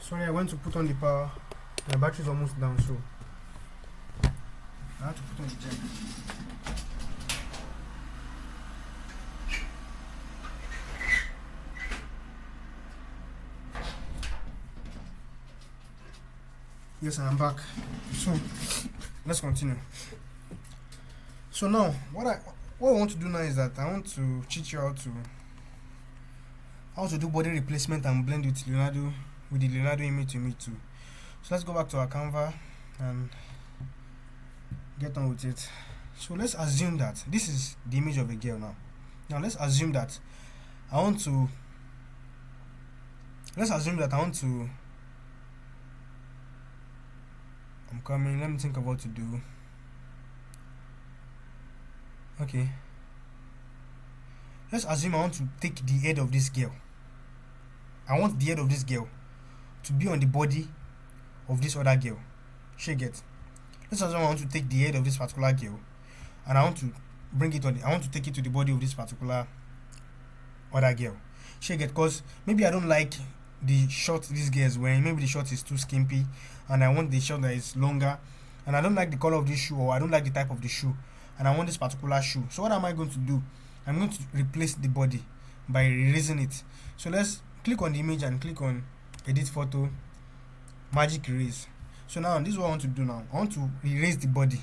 [SPEAKER 1] Sorry, I went to put on the power. My battery is almost down, so I have to put on the charger. Yes, I'm back. So let's continue. So now, what I want to do now is that I want to teach you how to do body replacement and blend with the Leonardo image to image 2. So let's go back to our Canva and get on with it. So let's assume that this is the image of a girl now. Now let's assume that I want to I'm coming. Let me think of what to do. Okay. Let's assume I want to take the head of this girl. I want the head of this girl to be on the body of this other girl. She get. Let's assume I want to take the head of this particular girl and I want to take it to the body of this particular other girl. She get, because maybe I don't like the short this girl is wearing. Maybe the short is too skimpy and I want the short that is longer, and I don't like the color of this shoe, or I don't like the type of the shoe, and I want this particular shoe. So what am I going to do? I'm going to replace the body by erasing it. So let's click on the image and click on edit photo, magic erase. So now this is what I want to do now. I want to erase the body.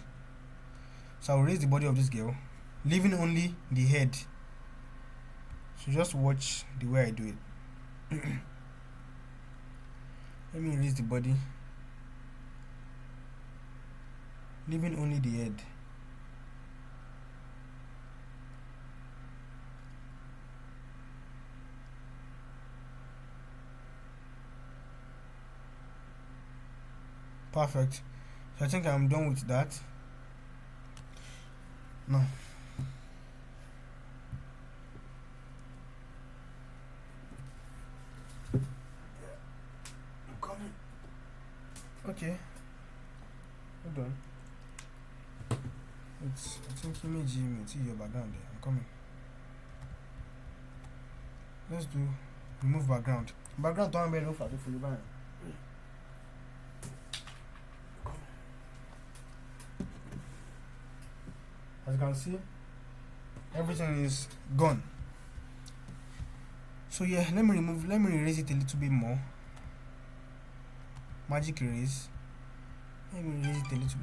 [SPEAKER 1] So I'll erase the body of this girl, leaving only the head. So just watch the way I do it. Let me erase the body, leaving only the head. Perfect. So I think I'm done with that. No. I'm coming. Okay. Hold on. I think image me see your background there. I'm coming. Let's do remove background. Background to be for the banner. As you can see, everything is gone. So yeah, let me erase it a little bit more. Magic erase. Let me erase it a little.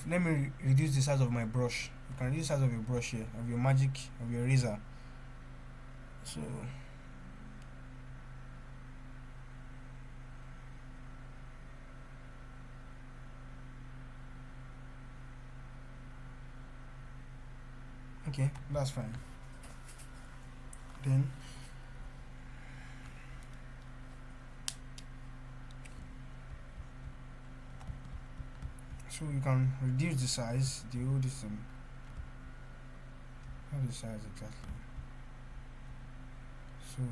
[SPEAKER 1] Let me reduce the size of my brush. You can reduce the size of your brush here, of your magic, of your eraser. So okay, that's fine. Then so you can reduce the size, the whole distance. How the size exactly? So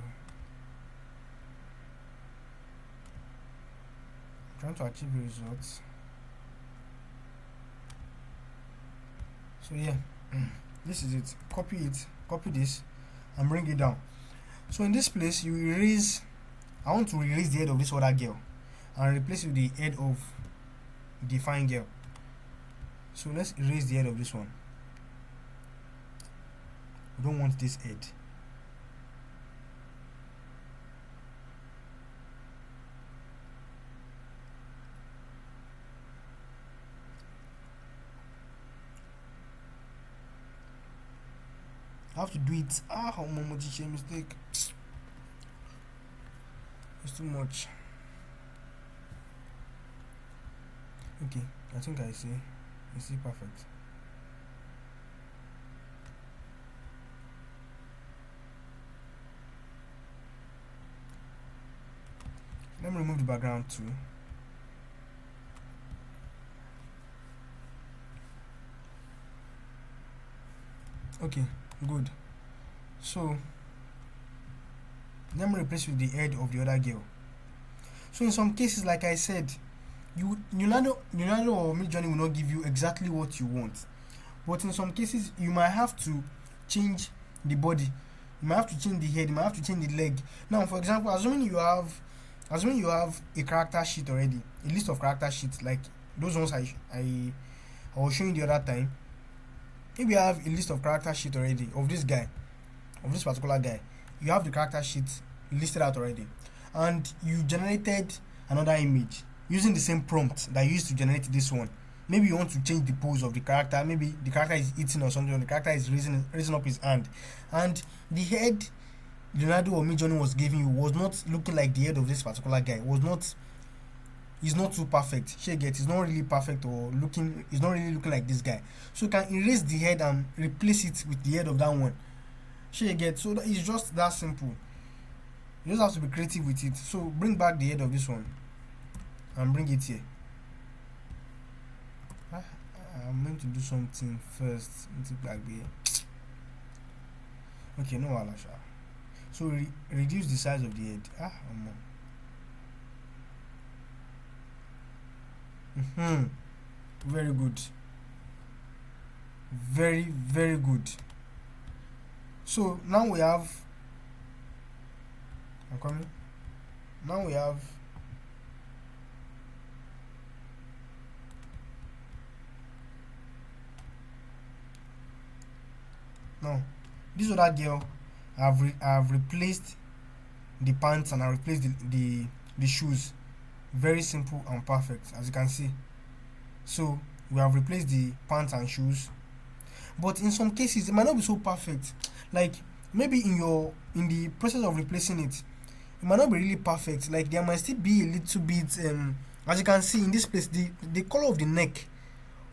[SPEAKER 1] I'm trying to achieve the results. So yeah, this is it. Copy this, and bring it down. So in this place, you erase. I want to erase the head of this other girl, and replace it with the head of the fine girl. So let's erase the head of this one. We don't want this head. I have to do it. How much mistake? It's too much. Okay, I think I see. I see perfect. Let me remove the background too. Okay, good. So let me replace with the head of the other girl. So in some cases, like I said, Leonardo or Midjourney will not give you exactly what you want, but in some cases you might have to change the body, you might have to change the head, you might have to change the leg. Now, for example, assuming you have a character sheet already, a list of character sheets like those ones I was showing the other time. If you have a list of character sheet already of this guy, of this particular guy, you have the character sheet listed out already, and you generated another image using the same prompt that you used to generate this one. Maybe you want to change the pose of the character, maybe the character is eating or something, or the character is raising up his hand, and the head Leonardo or Midjourney was giving you was not looking like the head of this particular guy. He's not too perfect. She get it's not really perfect, or it's not really looking like this guy. So you can erase the head and replace it with the head of that one. She get so it's just that simple. You just have to be creative with it. So bring back the head of this one and bring it here. I'm meant to do something first. Okay, no Alasha. So reduce the size of the head. Very good. Very, very good. So now we have I'm coming. Now we have now this other girl, I've replaced the pants and I replaced the shoes. Very simple and perfect, as you can see. So we have replaced the pants and shoes, but in some cases it might not be so perfect. Like maybe in the process of replacing it might not be really perfect. Like there might still be a little bit as you can see in this place, the color of the neck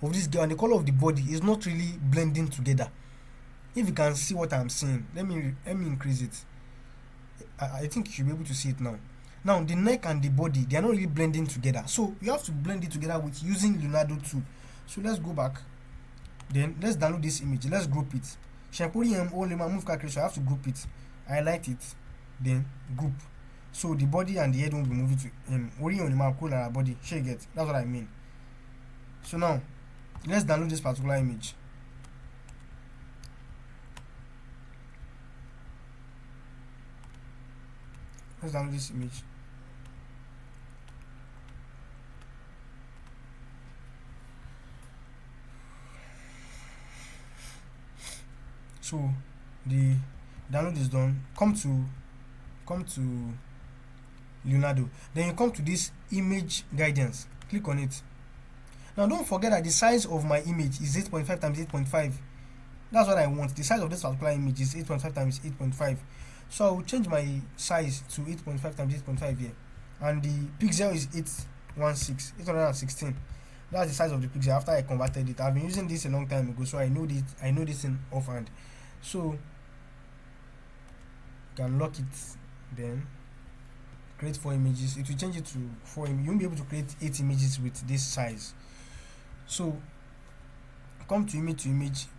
[SPEAKER 1] of this girl and the color of the body is not really blending together. If you can see what I'm saying, let me increase it. I think you should be able to see it now. Now the neck and the body, they are not really blending together, so you have to blend it together with using Leonardo tool. So let's go back, then let's download this image, let's group it. Shampoo only move calculation, so I have to group it, highlight it, then group. So the body and the head won't be moving to only on the body. Sure you get, that's what I mean. So now let's download this particular image. Let's download this image. So the download is done. Come to Leonardo. Then you come to this image guidance. Click on it. Now don't forget that the size of my image is 8.5 times 8.5. That's what I want. The size of this particular image is 8.5 times 8.5. So I will change my size to 8.5 times 8.5 here. And the pixel is 816. That's the size of the pixel after I converted it. I've been using this a long time ago, so I know this in offhand. So you can lock it, then create 4 images. It will change it to 4 images. You won't be able to create 8 images with this size. So come to image,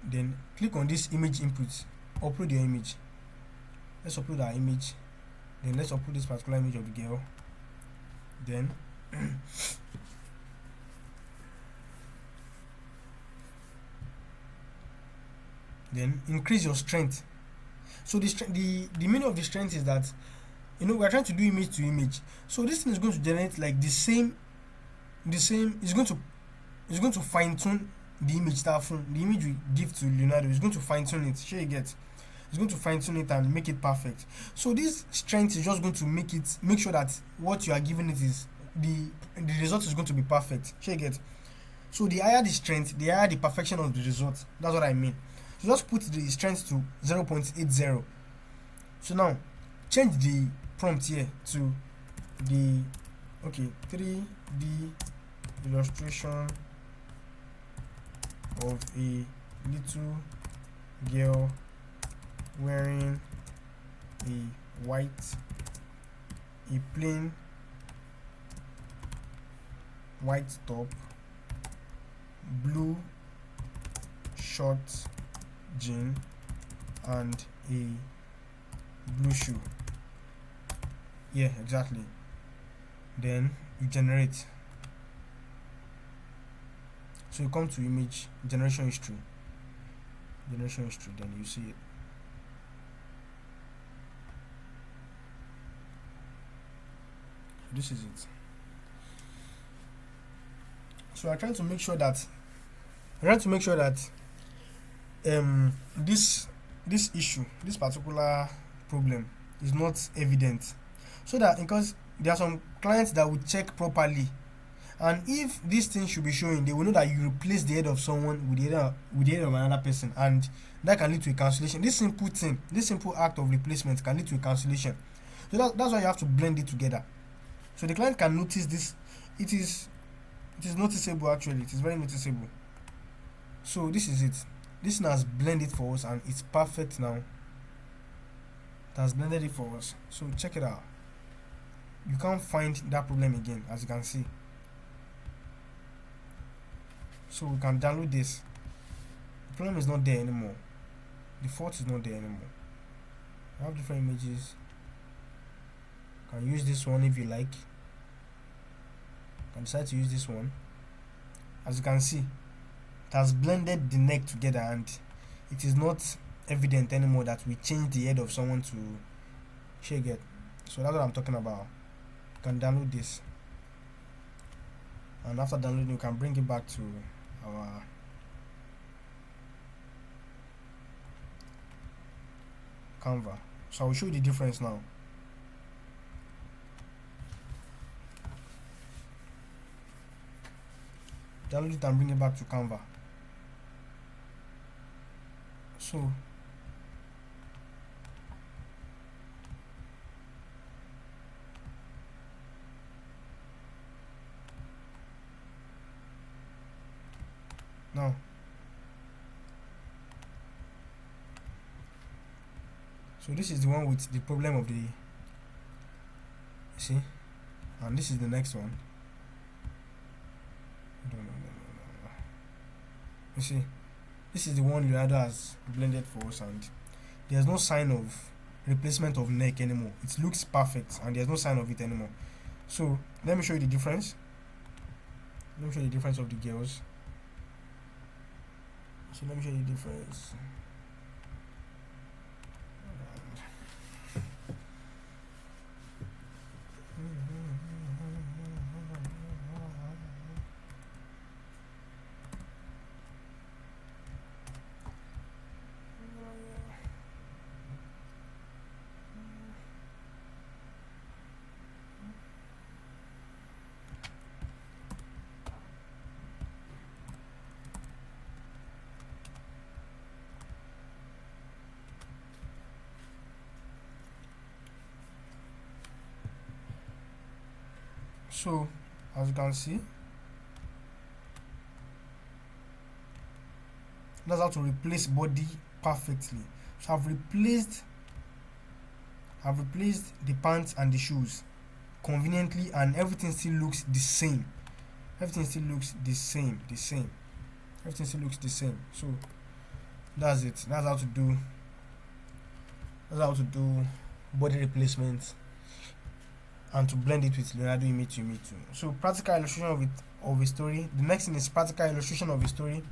[SPEAKER 1] then click on this image input, upload your image. Let's upload our image, then let's upload this particular image of the girl. Then then increase your strength. So the meaning of the strength is that, we are trying to do image to image, so this thing is going to generate like the same it's going to fine-tune the image from the image we give to Leonardo. Is going to fine-tune it. Sure you get, it's going to fine-tune it and make it perfect. So this strength is just going to make sure that what you are giving it is the result is going to be perfect. Sure you get. So the higher the strength, the higher the perfection of the result. That's what I mean. So just put the strength to 0.80. So now change the prompt here to the 3D illustration of a little girl wearing a plain white top, blue short jean, and a blue shoe. Yeah, exactly. Then you generate. So you come to image generation history, then you see it. This is it. So I'm trying to make sure that this issue, this particular problem is not evident, so that, because there are some clients that will check properly, and if this thing should be showing, they will know that you replace the head of someone with the head of another person, and that can lead to a cancellation. This simple act of replacement can lead to a cancellation. So that's why you have to blend it together, so the client can notice this. It is noticeable, actually. It is very noticeable. So this is it. This thing has blended for us and it's perfect now. It has blended it for us. So check it out. You can't find that problem again, as you can see. So we can download this. The problem is not there anymore. The fault is not there anymore. I have different images. You can use this one if you like. You can decide to use this one. As you can see, it has blended the neck together, and it is not evident anymore that we changed the head of someone to shake it. So that's what I'm talking about. You can download this, and after downloading, you can bring it back to our Canva. So I will show you the difference now. Download it and bring it back to Canva. So now, so this is the one with the problem of the, you see, and this is the next one. No. You see, this is the one Leonardo has blended for us, and there's no sign of replacement of neck anymore. It looks perfect and there's no sign of it anymore. So let me show you the difference. Let me show you the difference of the girls. So let me show you the difference. So as you can see, that's how to replace body perfectly. So I've replaced the pants and the shoes conveniently, and everything still looks the same. Everything still looks the same. Everything still looks the same. So that's it. That's how to do body replacement and to blend it with Leonardo Image 2. So practical illustration of a story. The next thing is practical illustration of a story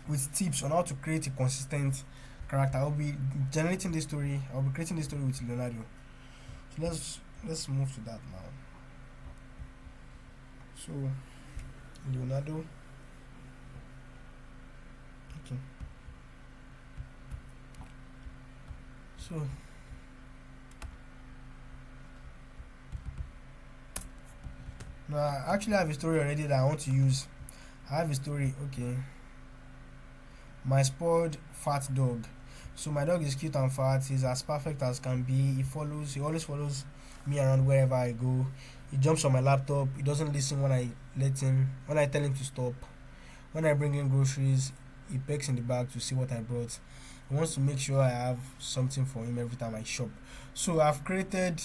[SPEAKER 1] with tips on how to create a consistent character. I'll be creating this story with Leonardo. So let's move to that now. So Leonardo. Okay. So now I actually have a story already that I want to use. I have a story, okay. My spoiled fat dog. So my dog is cute and fat. He's as perfect as can be. He always follows me around wherever I go. He jumps on my laptop. He doesn't listen when I tell him to stop. When I bring in groceries, he pecks in the bag to see what I brought. He wants to make sure I have something for him every time I shop. So I've created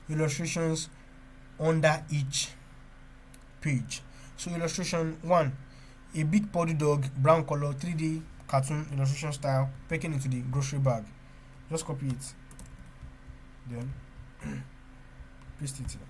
[SPEAKER 1] illustrations under each page. So illustration 1, a big poddy dog, brown color, 3D cartoon illustration style, pecking into the grocery bag. Just copy it, then paste it here.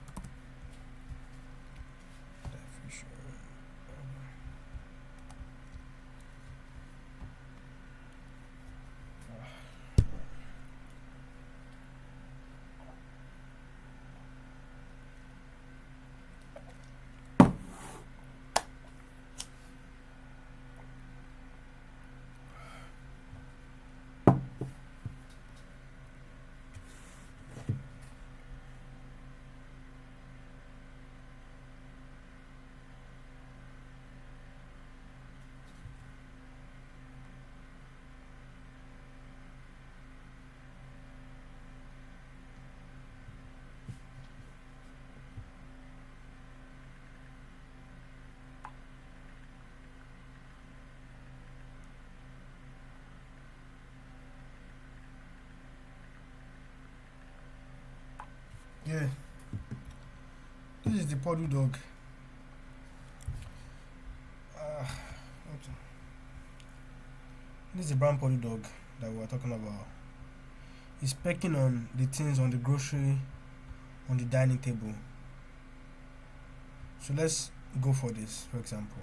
[SPEAKER 1] Yeah, this is the poddy dog. Okay. This is the brown poddy dog that we were talking about. He's pecking on the things on the grocery on the dining table. So let's go for this, for example.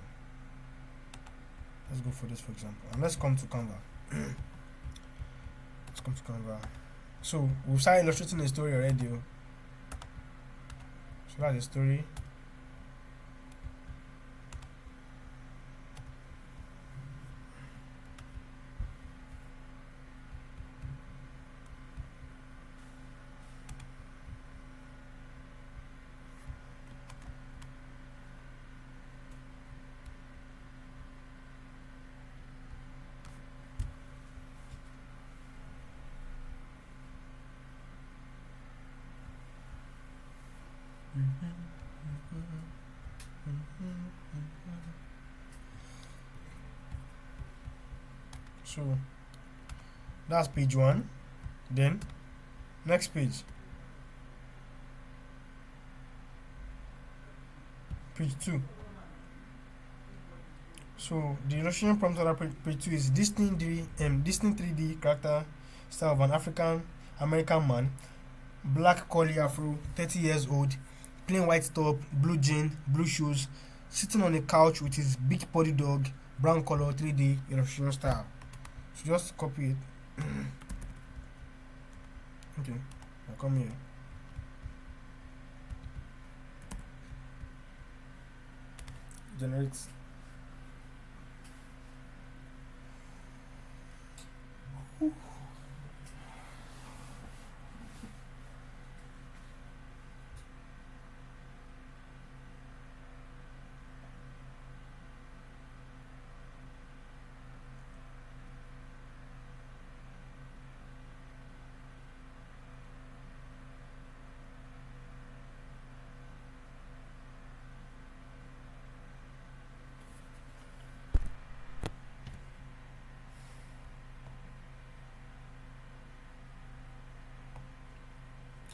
[SPEAKER 1] And let's come to Canva. So we've started illustrating the story already. So that's the story. So that's page 1. Then next page. page 2. So the illustration prompt under page 2 is distinct 3D character style of an African American man, black curly afro, 30 years old, plain white top, blue jean, blue shoes, sitting on a couch with his big body dog, brown color, 3D illustration style. So just copy it. Okay, I'll come here. Generate.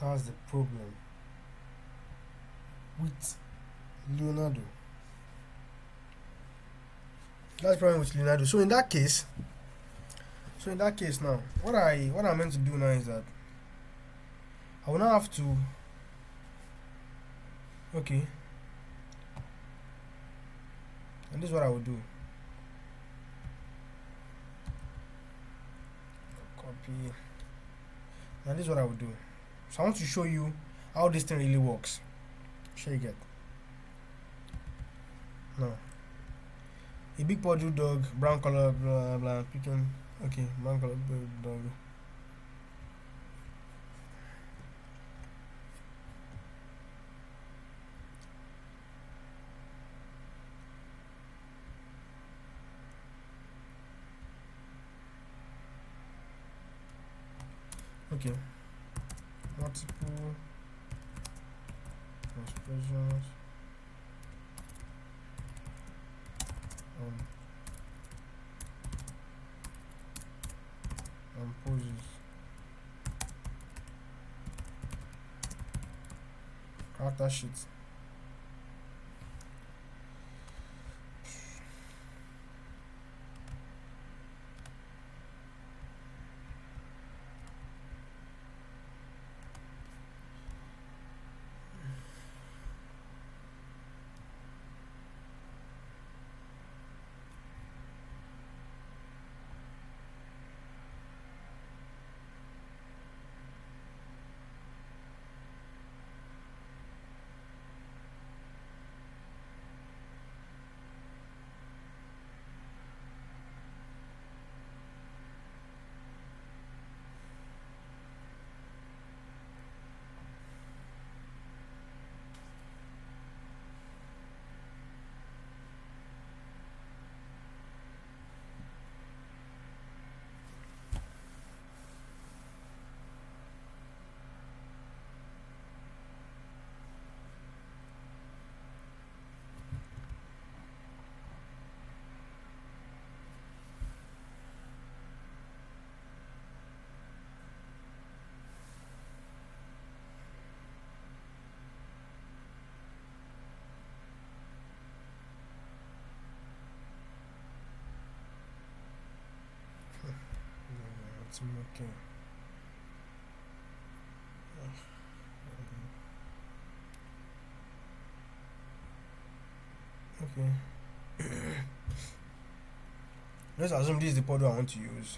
[SPEAKER 1] That's the problem with Leonardo. That's the problem with Leonardo. So in that case, now, what I'm meant to do now is that I will now have to, okay, and this is what I will do. Copy. And this is what I will do. So I want to show you how this thing really works. Sure you get. Now, a big body dog, brown color, blah blah, picking. Okay, brown color dog. Okay, multiple expressions and poses. Character sheet. Okay. Okay. Let's assume this is the powder I want to use.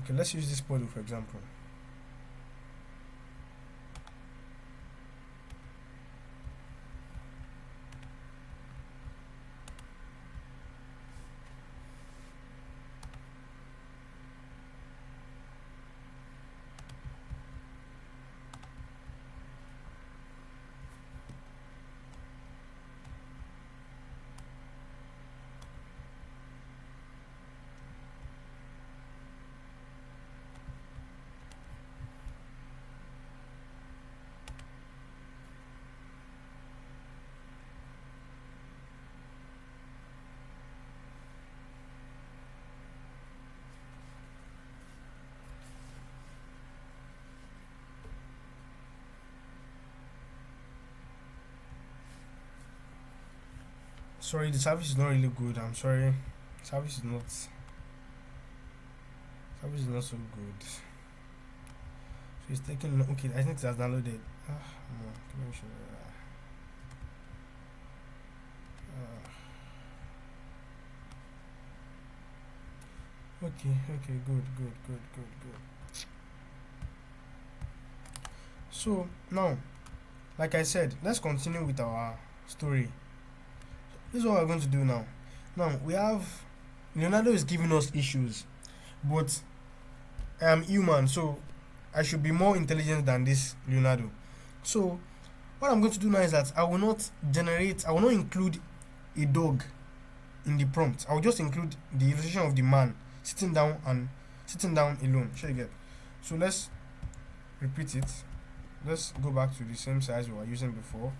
[SPEAKER 1] Okay, let's use this powder for example. Sorry, the service is not really good. I'm sorry. Service is not service is not so good. So it's taking okay, I think it has downloaded. No, let me show you. Okay, good. So now, like I said, let's continue with our story. This is what we're going to do now. Now we have Leonardo is giving us issues, but I am human, so I should be more intelligent than this Leonardo. So what I'm going to do now is that I will not include a dog in the prompt. I will just include the illustration of the man sitting down alone. Sure you get. So let's repeat it. Let's go back to the same size we were using before.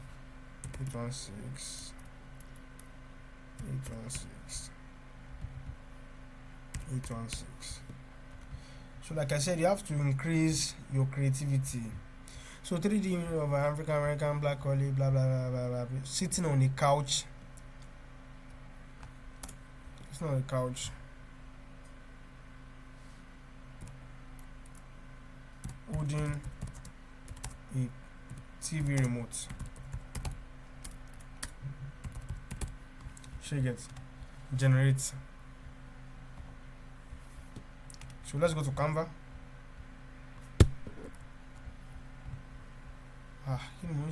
[SPEAKER 1] 816 816 816. So like I said, you have to increase your creativity. So 3D image of an African American black collie, blah blah blah blah blah, sitting on a couch. It's not a couch. Holding a TV remote. She gets generate. So let's go to Canva. You know,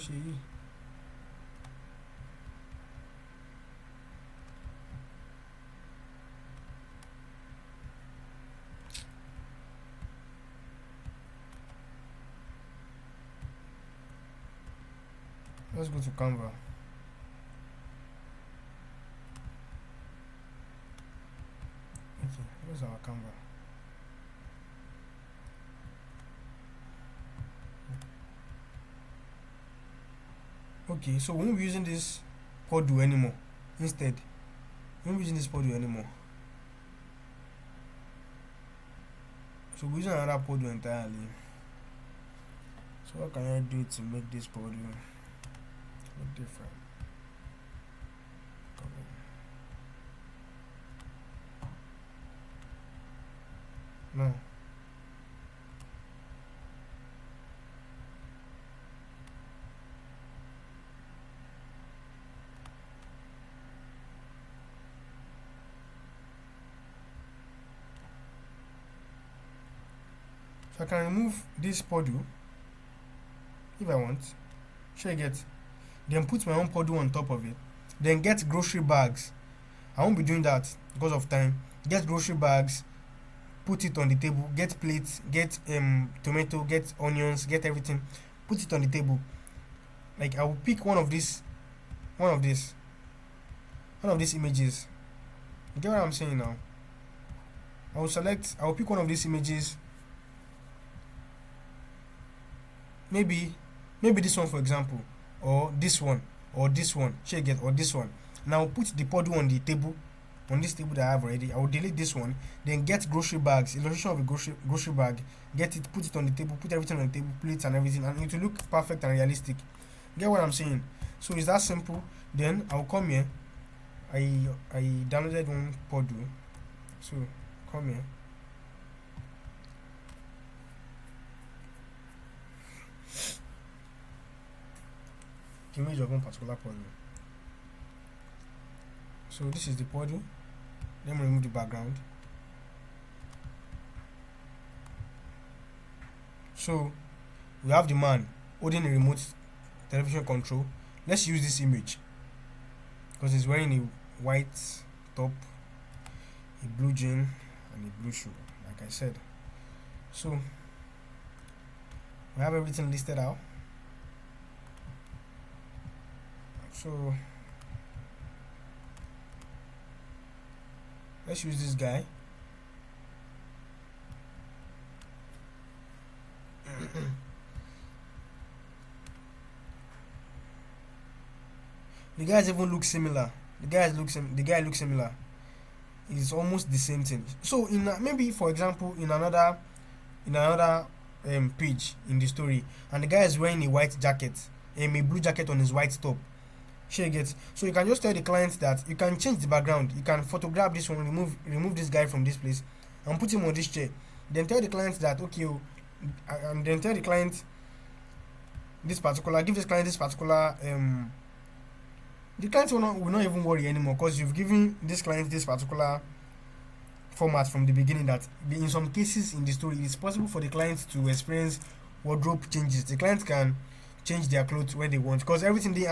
[SPEAKER 1] let's go to Canva. Okay, where's our Canva? Okay, so we won't be using this Podu anymore. Instead, we won't be using this Podu anymore. So we're using another Podu entirely. So what can I do to make this Podu look different? No. So I can remove this Podu if I want. Sure you get. Then put my own Podu on top of it. Then get grocery bags. I won't be doing that because of time. Get grocery bags, put it on the table, get plates, get tomato, get onions, get everything, put it on the table. Like I will pick one of these images. You get what I'm saying now? I will pick one of these images. Maybe this one for example, or this one, or this one, check it, or this one. Now put the Podu on the table, on this table that I have already. I will delete this one, then get grocery bags, illustration of a grocery bag, get it, put it on the table, put everything on the table, plates and everything, and it will look perfect and realistic. Get what I'm saying? So it's that simple. Then I'll come here. I downloaded one Podu. So come here. Image of one particular Podu. So this is the Podu. Let me remove the background. So we have the man holding a remote television control. Let's use this image because he's wearing a white top, a blue jean, and a blue shoe, like I said. So we have everything listed out. So let's use this guy. The guys even look similar. The guy looks similar. It's almost the same thing. So in maybe for example in another page in the story, and the guy is wearing a white jacket, a blue jacket on his white top. Sure you get. So you can just tell the client that you can change the background. You can photograph this one, remove this guy from this place, and put him on this chair. Then tell the client that okay, and then tell the client this particular, give this client this particular the client will not even worry anymore because you've given this client this particular format from the beginning that in some cases in the story it's possible for the client to experience wardrobe changes. The client can change their clothes when they want because everything didn't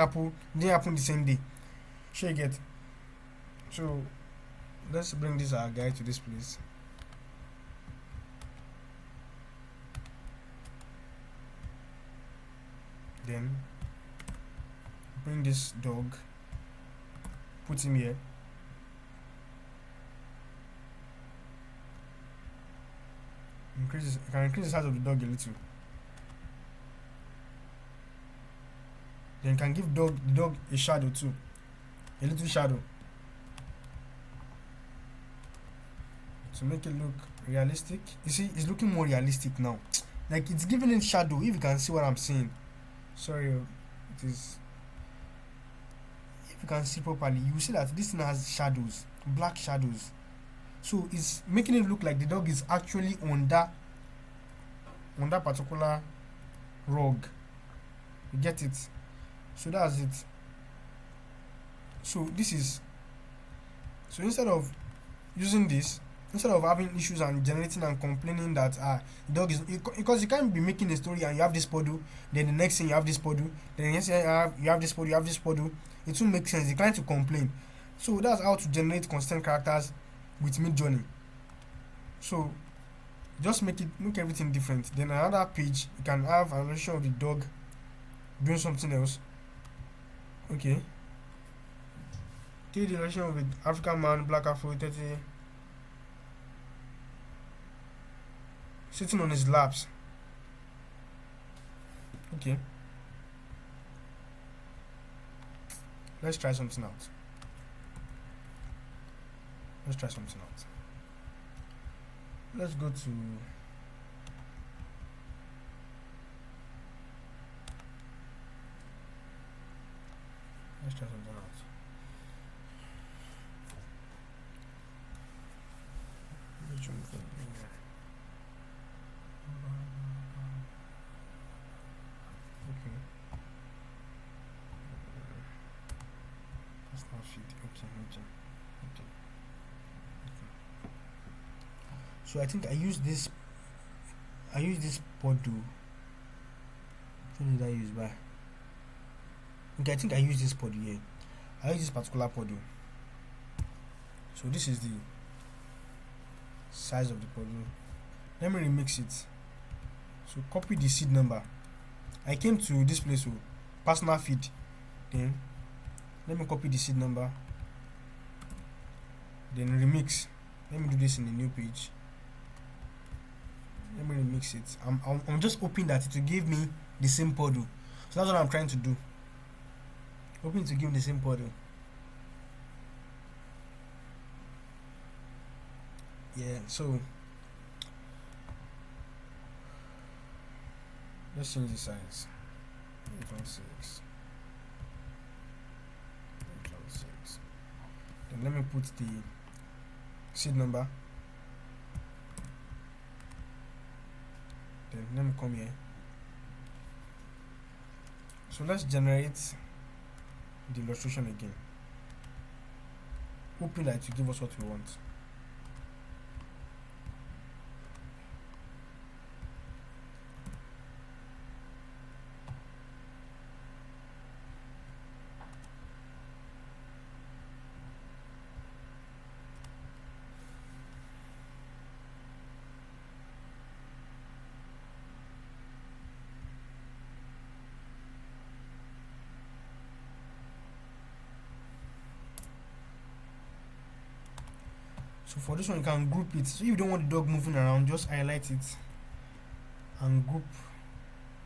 [SPEAKER 1] happen the same day. Sure you get. So let's bring this our guy to this place. Then bring this dog, put him here. You can increase the size of the dog a little. Then you can give the dog a shadow too, a little shadow, to make it look realistic. You see, it's looking more realistic now. Like it's giving it shadow. If you can see what I'm saying. Sorry, it is. If you can see properly, you will see that this thing has shadows, black shadows. So it's making it look like the dog is actually on that particular rug. You get it? So that's it. So this is so using this instead of having issues and generating and complaining that the dog is because you can't be making a story and you have this podu, then the next thing you have this podu, then the next thing you have this podu, it won't make sense. The client will complain. So that's how to generate consistent characters with Midjourney. So just make everything different. Then another page you can have an illustration of the dog doing something else. Okay. Take the illustration of an African man, black afro, 30, sitting on his laps. Okay. Let's try something out. Let's go to let's try something out. Which one for okay. That's not fit. Okay. So I think I use this Podu. What did I use by? Okay, I think I use this Podu here. I use this particular Podu. So this is the size of the Podu. Let me remix it. So copy the seed number. I came to this place, personal feed. Then let me copy the seed number. Then remix. Let me do this in a new page. Let me remix it. I'm just hoping that it will give me the same Podu. So that's what I'm trying to do. Hoping to give me the same Podu. Yeah, so let's change the size. 816. Then let me put the seed number. Then let me come here. So let's generate the illustration again, hoping that it will give us what we want. So for this one you can group it. So if you don't want the dog moving around, just highlight it and group.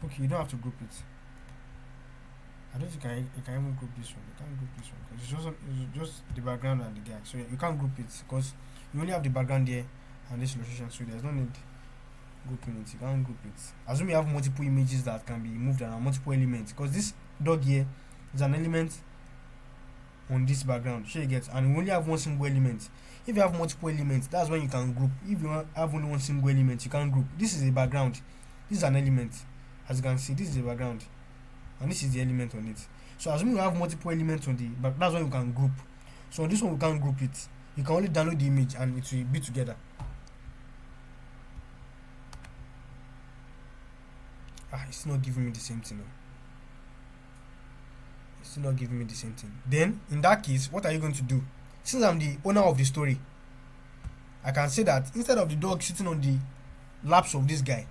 [SPEAKER 1] Okay, you don't have to group it. I don't think you can even group this one. You can't group this one because it's just the background and the guy. So you can't group it because you only have the background there and this illustration. So there's no need grouping it. You can't group it. Assume you have multiple images that can be moved around, multiple elements. Because this dog here is an element on this background. Sure you get, and we only have one single element. If you have multiple elements, that's when you can group. If you have only one single element, you can group. This is a background. This is an element. As you can see, this is a background, and this is the element on it. So assuming you have multiple elements on the back, that's when you can group. So on this one we can't group it. You can only download the image and it will be together. It's not giving me the same thing. It's still not giving me the same thing. Then in that case, what are you going to do? Since I'm the owner of the story, I can say that instead of the dog sitting on the laps of this guy,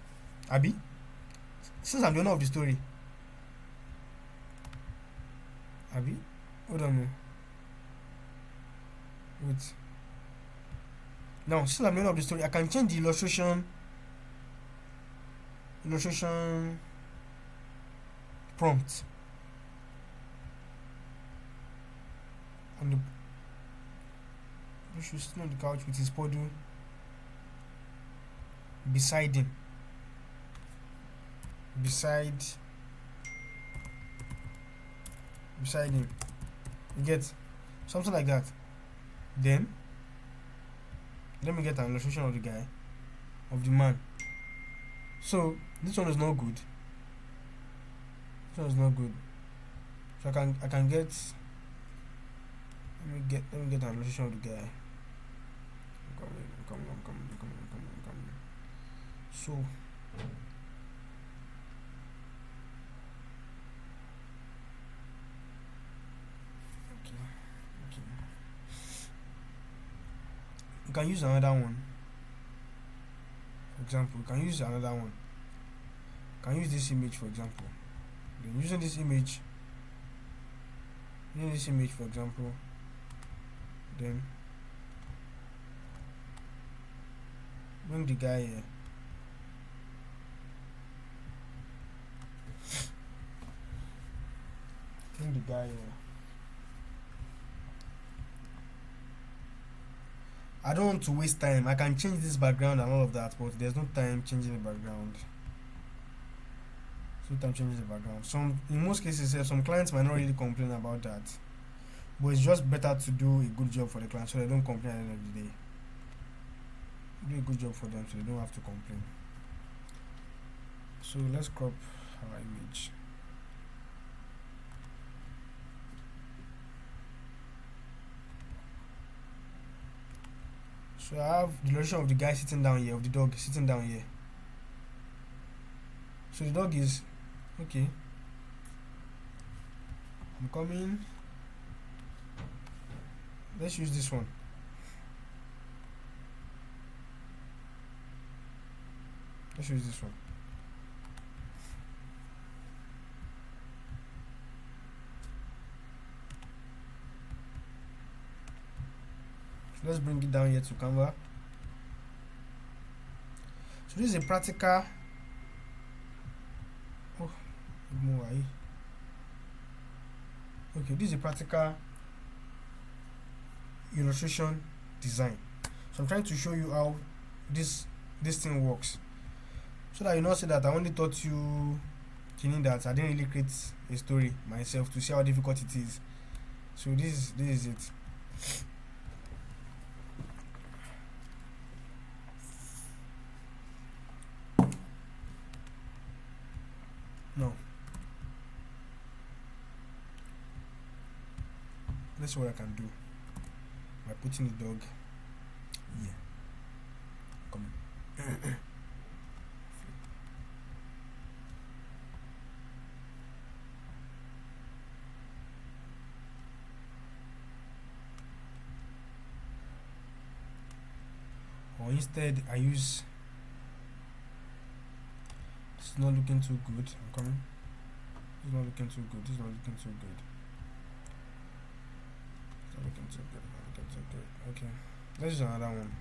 [SPEAKER 1] Abby, since I'm the owner of the story, Abby, hold on. Wait. Now, since I'm the owner of the story, I can change the illustration prompt. And the bush is sitting on the couch with his poodle beside him. Beside him. You get something like that. Then let me get an illustration of the guy, of the man. So this one is not good. So I can get, let me get an illustration of the guy. Come. So okay. You can use another one. For example, you can use another one. You can use this image, for example. Then using this image, for example, then bring the guy here. I don't want to waste time. I can change this background and all of that, but there's no time changing the background. In most cases, some clients might not really complain about that, but it's just better to do a good job for the client so they don't complain at the end of the day. Do a good job for them so they don't have to complain. So let's crop our image. So I have the illustration of the guy sitting down here, of the dog sitting down here. So the dog is okay. I'm coming. Let's use this one. Let's bring it down here to Canva. So this is a practical. Okay, this is a practical illustration design. So I'm trying to show you how this thing works, so that you not say that I only taught you that I didn't really create a story myself to see how difficult it is. So this is it. No. Let's see what I can do by putting the dog here. Come on. Or instead I use, it's not looking too good. I'm coming. It's not looking too good. Okay, let's use another one.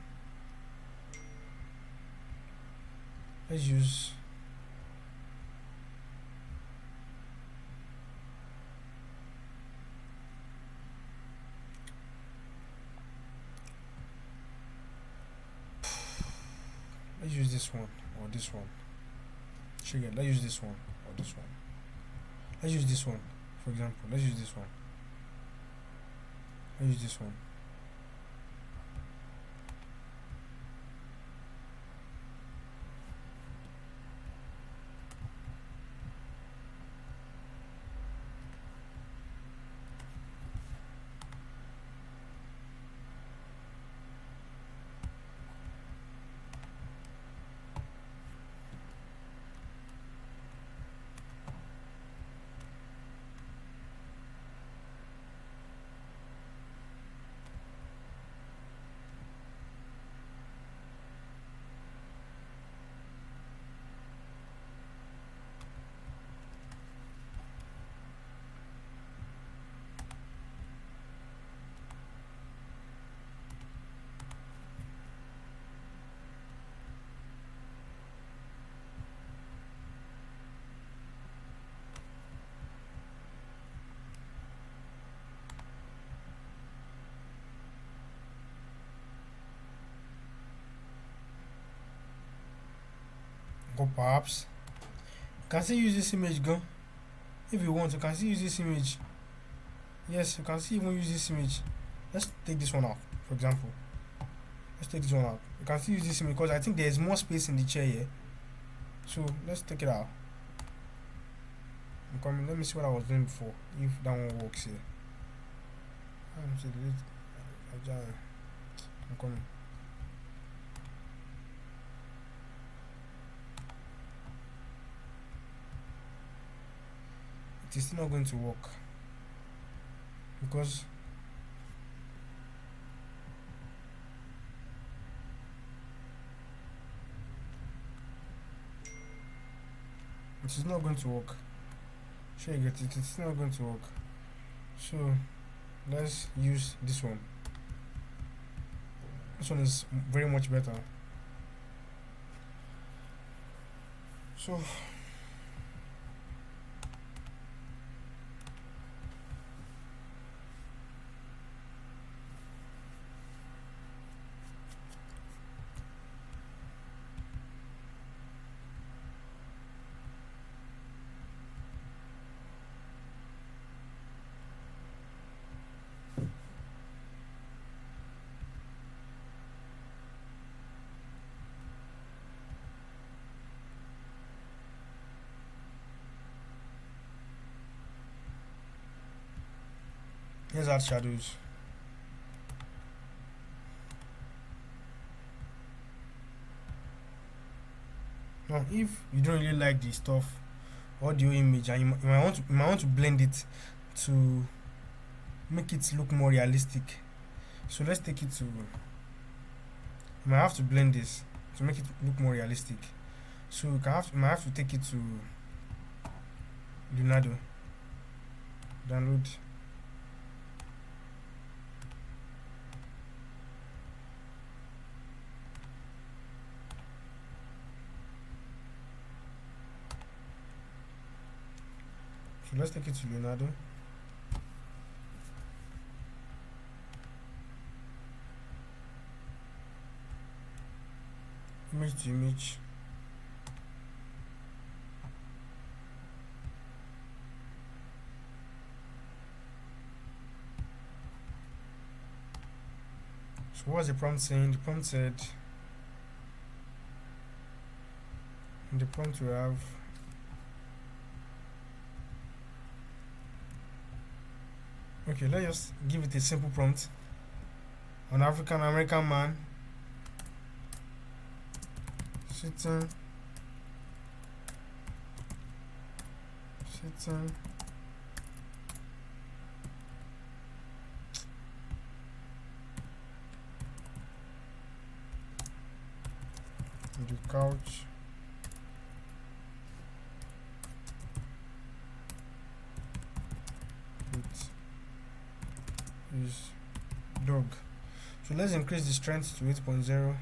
[SPEAKER 1] Let's use this one or this one. Let's use this one or this one. Let's use this one, for example. Let's use this one. Let's use this one. Go perhaps. You can still use this image, go. If you want, you can still use this image. Yes, you can still even use this image. Let's take this one out, for example. Let's take this one out. You can still use this image because I think there's more space in the chair here. So let's take it out. I'm coming. Let me see what I was doing before. If that one works here. I'm coming. It is still not going to work because it is not going to work. Sure, you get it. It's not going to work. So let's use this one. This one is very much better. So let's add shadows. Now, if you don't really like the stuff, audio image, and you might want to blend it to make it look more realistic. So let's take it to. You might have to blend this to make it look more realistic. So you might have to take it to Leonardo. Download. So let's take it to Leonardo. Image to image. So what's the prompt saying? The prompt said in the prompt we have okay, let's just give it a simple prompt. An African American man sitting on the couch with his dog. So let's increase the strength to 8.0.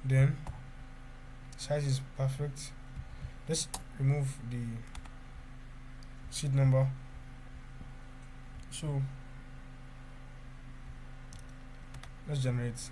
[SPEAKER 1] Then size is perfect. Let's remove the seed number. So let's generate.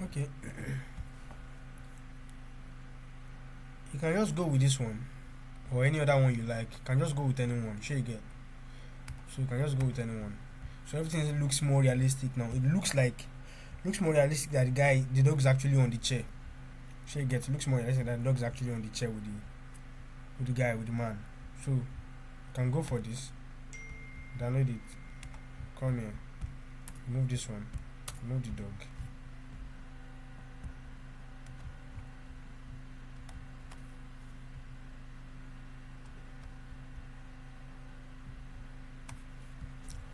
[SPEAKER 1] Okay, you can just go with this one or any other one you like. You can just go with anyone. Sure you get. So you can just go with anyone. So everything looks more realistic now. It looks more realistic that the dog is actually on the chair. Sure you get. It looks more realistic that the dog is actually on the chair with the guy, with the man. So you can go for this. Download it. Come here. Remove this one. Remove the dog.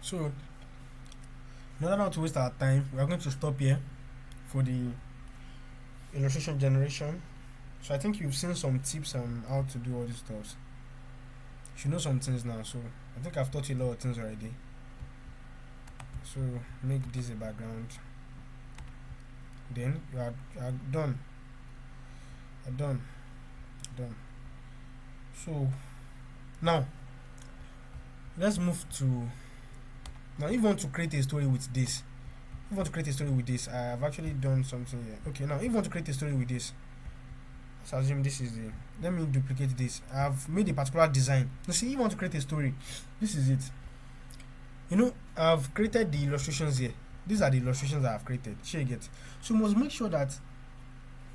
[SPEAKER 1] So in order not to waste our time, we are going to stop here for the illustration generation. So I think you've seen some tips on how to do all these stuff. You should know some things now. So I think I've taught you a lot of things already. So make this a background. Then you are done. You're done. Done. So now let's move to now. If you want to create a story with this, I have actually done something here. Okay, now if you want to create a story with this, let's assume this is the. Let me duplicate this. I've made a particular design. You see, if you want to create a story, this is it. You know, I've created the illustrations here. These are the illustrations I've created. Sure you get. So you must make sure that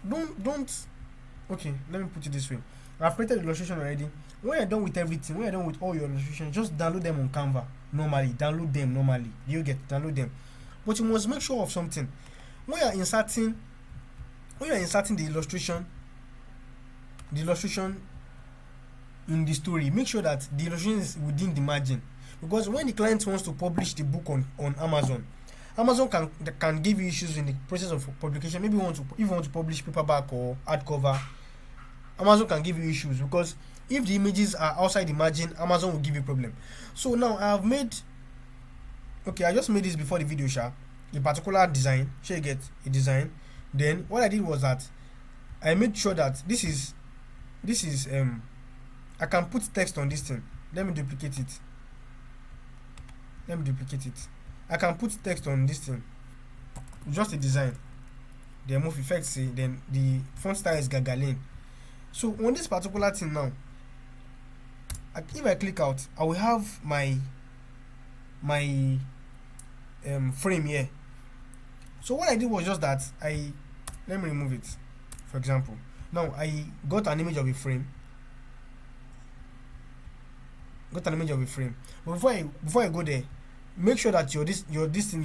[SPEAKER 1] don't. Okay, let me put it this way. I've created the illustration already. When you're done with everything, when you're done with all your illustrations, just download them on Canva normally. Download them normally. You get download them. But you must make sure of something. When you're inserting the illustration in the story, make sure that the illustration is within the margin. Because when the client wants to publish the book on Amazon can give you issues in the process of publication. Maybe if you want to publish paperback or hardcover, Amazon can give you issues because if the images are outside the margin, Amazon will give you problem. So now I just made this before the video, a particular design. Sure you get a design. Then what I did was that I made sure that this is I can put text on this thing. Let me duplicate it. I can put text on this thing. Just a design. Then move effects, then the font style is Gagaline. So on this particular thing now, if I click out, I will have my frame here. So what I did was just that let me remove it. For example, now I got an image of a frame. But before I go there, make sure that your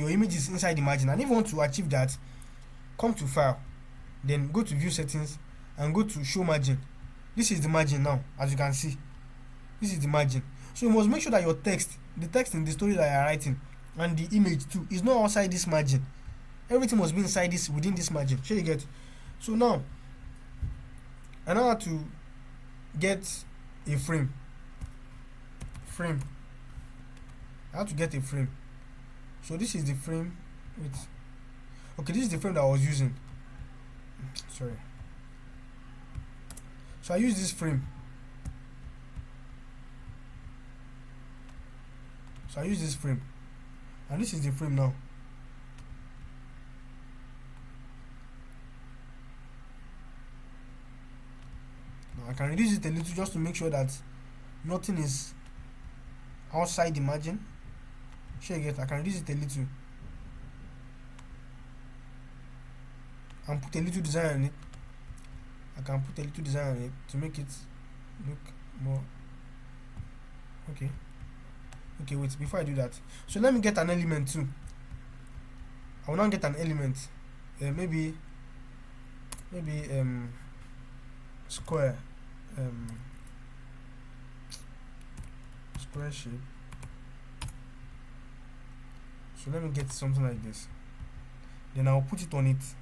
[SPEAKER 1] image is inside the margin. And if you want to achieve that, come to File, then go to View Settings and go to Show Margin. This is the margin now, as you can see. This is the margin. So you must make sure that the text in the story that you are writing, and the image too, is not outside this margin. Everything must be within this margin. Sure you get. So now I know how to get a frame. I have to get a frame. So this is the frame this is the frame that I was using. Sorry. So I use this frame. And this is the frame now. Now I can reduce it a little just to make sure that nothing is outside the margin. Sure you get. I can reduce it a little and put a little design on it. To make it look more okay. Wait, before I do that, so let me get an element too. I will now get an element, maybe square shape. So let me get something like this. Then I'll put it on it.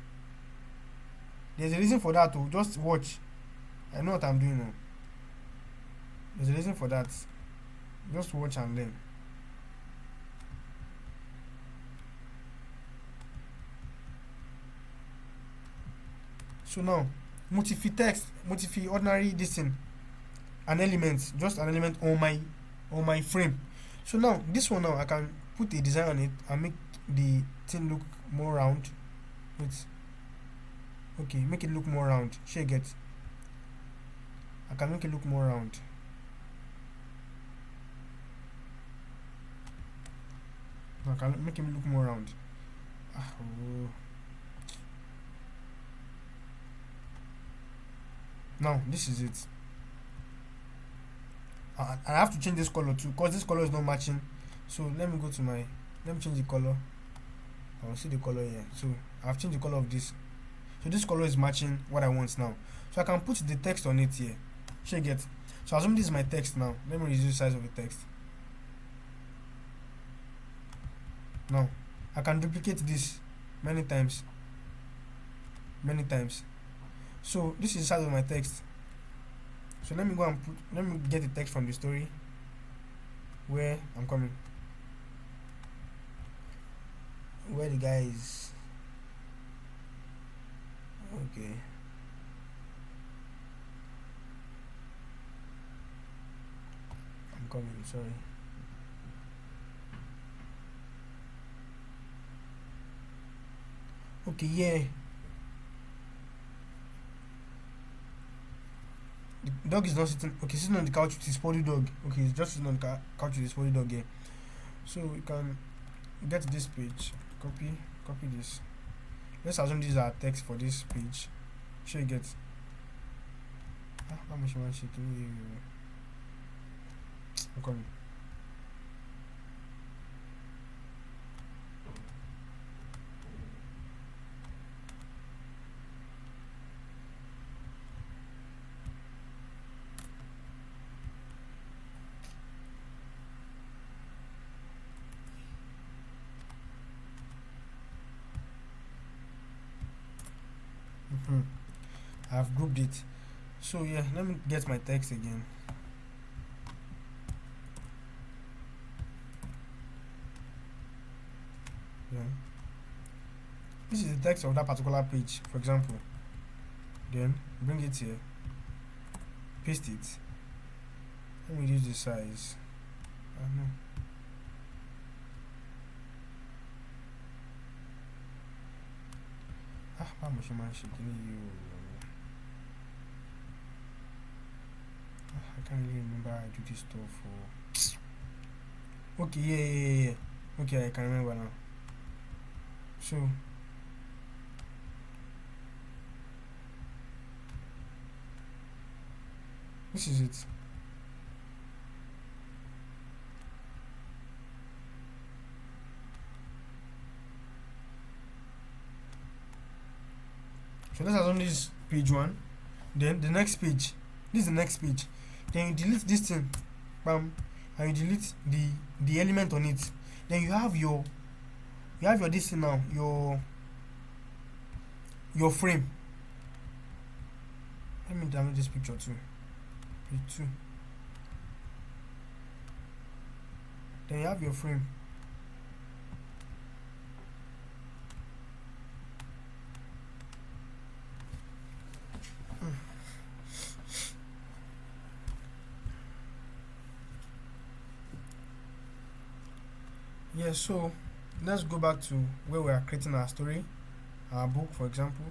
[SPEAKER 1] There's a reason for that too. Just watch. I know what I'm doing now. There's a reason for that. Just watch and learn. So now, multi ordinary this thing, an element, just an element on my frame. So now this one, now I can put a design on it and make the thing look more round. Wait, Okay, make it look more round. Shall get? I can make it look more round. I can make him look more round. Oh. Now this is it. I have to change this color too because this color is not matching. So let me go to my, let me change the color. I will see the color here. So I've changed the color of this. So this color is matching what I want now. So I can put the text on it here. Shall you get? So assume this is my text now. Let me reduce the size of the text. Now I can duplicate this many times. Many times. So this is the size of my text. So let me go and let me get the text from the story where I'm coming. Where the guy is. Okay. I'm coming, sorry. Okay, yeah. The dog is not sitting. Okay, sitting on the couch with his body dog. Okay, he's just sitting on the couch with his body dog here. So we can get this page. Copy this. Let's assume these are text for this page. Sure you get. How much man shaking you? I'm coming. I've grouped it. So yeah, let me get my text again. Yeah. This is the text of that particular page, for example. Then bring it here, paste it. Let me reduce the size. No. How much am I shaking you? I can't really remember how I do this stuff. Okay, yeah. Okay, I can remember now. So this is it. So let's assume this is page 1. Then the next page. This is the next page. Then you delete this thing, bam, and you delete the element on it. Then you have your this thing now, your frame. Let me download this picture too. Page 2. Then you have your frame. Yeah, so let's go back to where we are creating our story, our book, for example.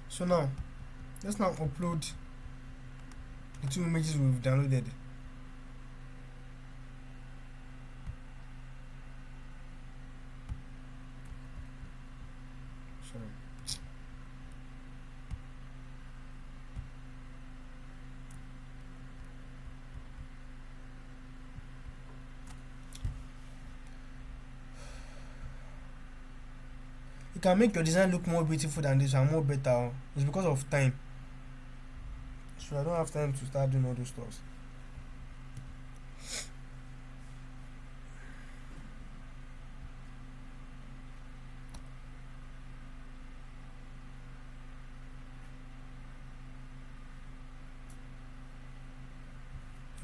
[SPEAKER 1] So now let's now upload the 2 images we've downloaded. Sorry. You can make your design look more beautiful than this and more better. It's because of time. So I don't have time to start doing all those stuff.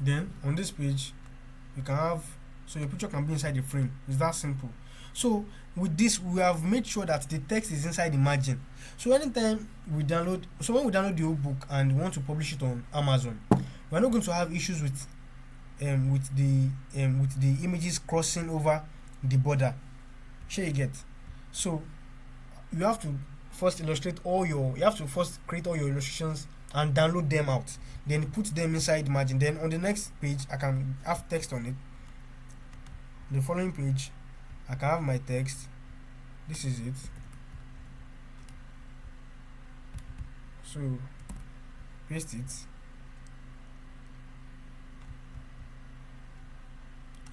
[SPEAKER 1] Then on this page you can have, so your picture can be inside the frame. It's that simple. So with this we have made sure that the text is inside the margin. So anytime we download, so when we download the whole book and we want to publish it on Amazon, we're not going to have issues with the images crossing over the border. Sure you get. So you have to first illustrate all your you have to first create all your illustrations and download them out, then put them inside Margin. Then on the next page I can have text on it. The following page I can have my text. This is it. So paste it.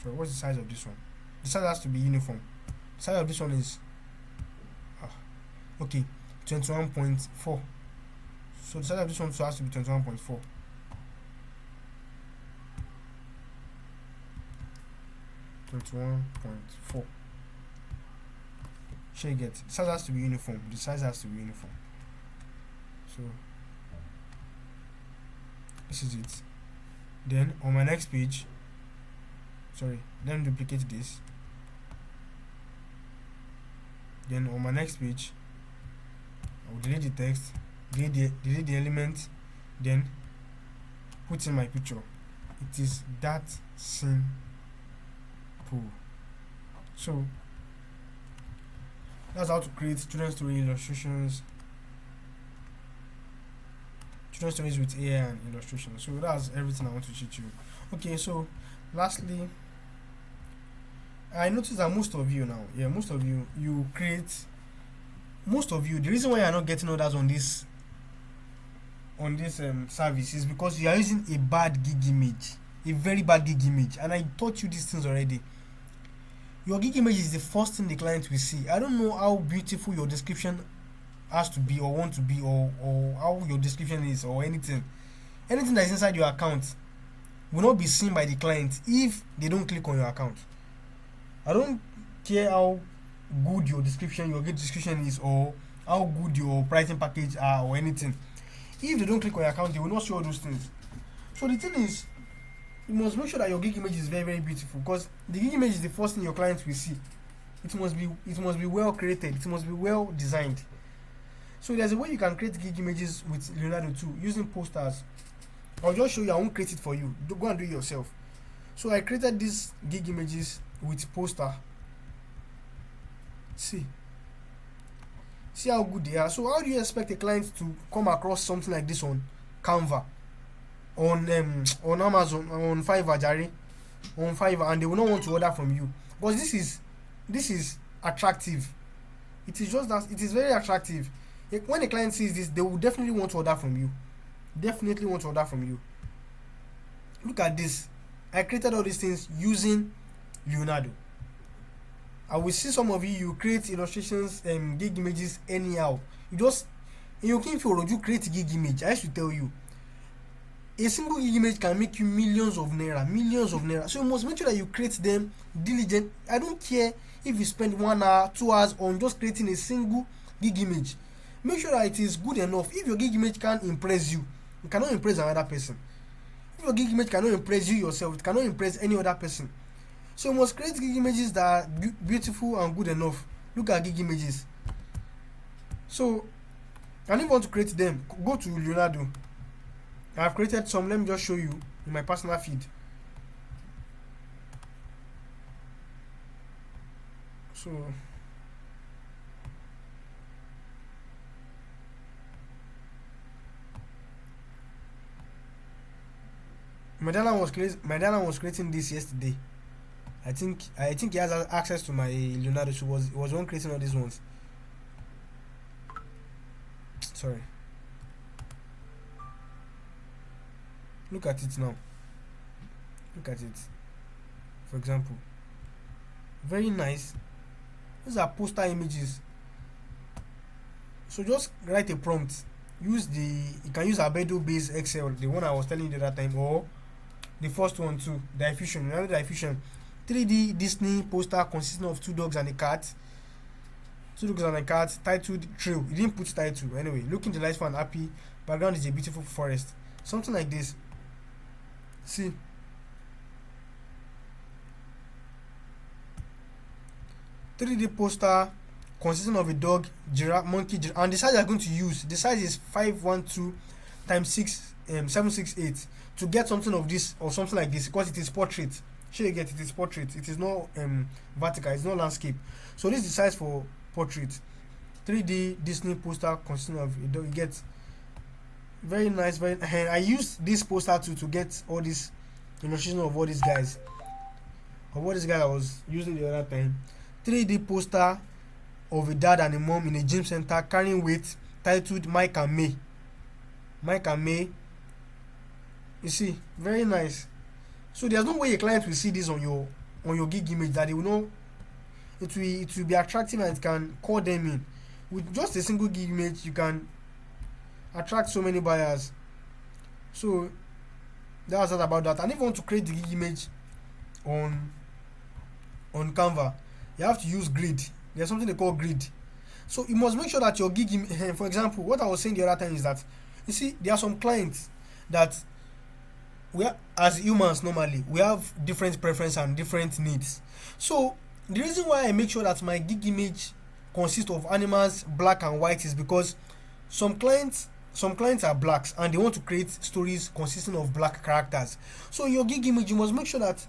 [SPEAKER 1] So what's the size of this one? The size has to be uniform. The size of this one is okay, 21.4. So the size of this one has to be 21.4. Sure, you get the size has to be uniform. The size has to be uniform. So this is it. Then on my next page, let me duplicate this. Then on my next page I will delete the text, delete the element, then put in my picture. It is that simple. So that's how to create children's story illustrations, children's stories with AI and illustration. So that's everything I want to teach you. Okay, so lastly, I noticed that most of you, the reason why you are not getting orders on this service is because you are using a bad gig image, a very bad gig image. And I taught you these things already. Your gig image is the first thing the client will see. I don't know how beautiful your description has to be or want to be, or how your description is, or anything that is inside your account will not be seen by the client if they don't click on your account. I don't care how good your gig description is, or how good your pricing package are, or anything. If they don't click on your account, they will not show all those things. So the thing is, you must make sure that your gig image is very, very beautiful, because the gig image is the first thing your clients will see. It must be well created. It must be well designed. So there's a way you can create gig images with Leonardo too, using posters. I'll just show you. I won't create it for you. Go and do it yourself. So I created these gig images with poster. See how good they are. So how do you expect a client to come across something like this on Canva, on Amazon, on Fiverr, and they will not want to order from you? Because this is attractive. It is just that it is very attractive. When a client sees this, they will definitely want to order from you. Look at this. I created all these things using Leonardo. I will see some of you create illustrations and gig images anyhow. You just in your you create a gig image. I should tell you, a single gig image can make you millions of naira. So you must make sure that you create them diligent. I don't care if you spend 1 hour, 2 hours on just creating a single gig image. Make sure that it is good enough. If your gig image can't impress you, it cannot impress another person. If your gig image cannot impress you yourself, it cannot impress any other person. So you must create gig images that are beautiful and good enough. Look at gig images. So, and if you want to create them, go to Leonardo. I've created some. Let me just show you in my personal feed. So, Medana was creating this yesterday. I think he has access to my Leonardo. So was one creating all these ones. Sorry. Look at it now. Look at it. For example, very nice. These are poster images. So just write a prompt. You can use Albedo based Excel, the one I was telling you the other time, or the first one too, Diffusion. Remember Diffusion? 3D Disney poster consisting of 2 dogs and a cat. 2 dogs and a cat, titled Trail. You didn't put title. Anyway, looking delightful and happy. Background is a beautiful forest. Something like this. See. "3D poster consisting of a dog, giraffe, monkey, and the size I'm going to use, the size is 512 times 768 to get something of this or something like this, because it is portrait. Sure, you get it is portrait. It is not vertical. It's not landscape. So this is the size for portrait. 3D Disney poster consisting of you get very nice, very and I used this poster to get all this illustration of all these guys. Of what this guy I was using the other time. 3D poster of a dad and a mom in a gym center carrying weight titled Mike and May. Mike and May. You see, very nice. So there's no way a client will see this on your gig image that they will know it will be attractive and it can call them in. With just a single gig image, you can attract so many buyers. So that's all about that. And if you want to create the gig image on Canva, you have to use grid. There's something they call grid. So you must make sure that your gig for example, what I was saying the other time is that you see there are some clients that as humans normally we have different preferences and different needs. So the reason why I make sure that my gig image consists of animals black and white is because some clients are blacks and they want to create stories consisting of black characters. So in your gig image you must make sure that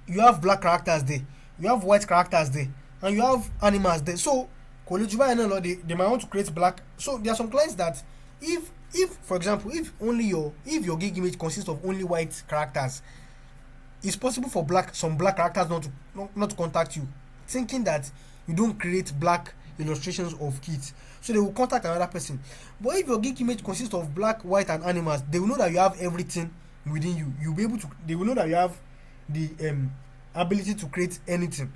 [SPEAKER 1] you have black characters there, you have white characters there, and you have animals there. So they might want to create black. So there are some clients that if for example if your gig image consists of only white characters, it's possible for some black characters not to contact you, thinking that you don't create black illustrations of kids, so they will contact another person. But if your gig image consists of black, white and animals, they will know that you have everything within you. They will know that you have the ability to create anything.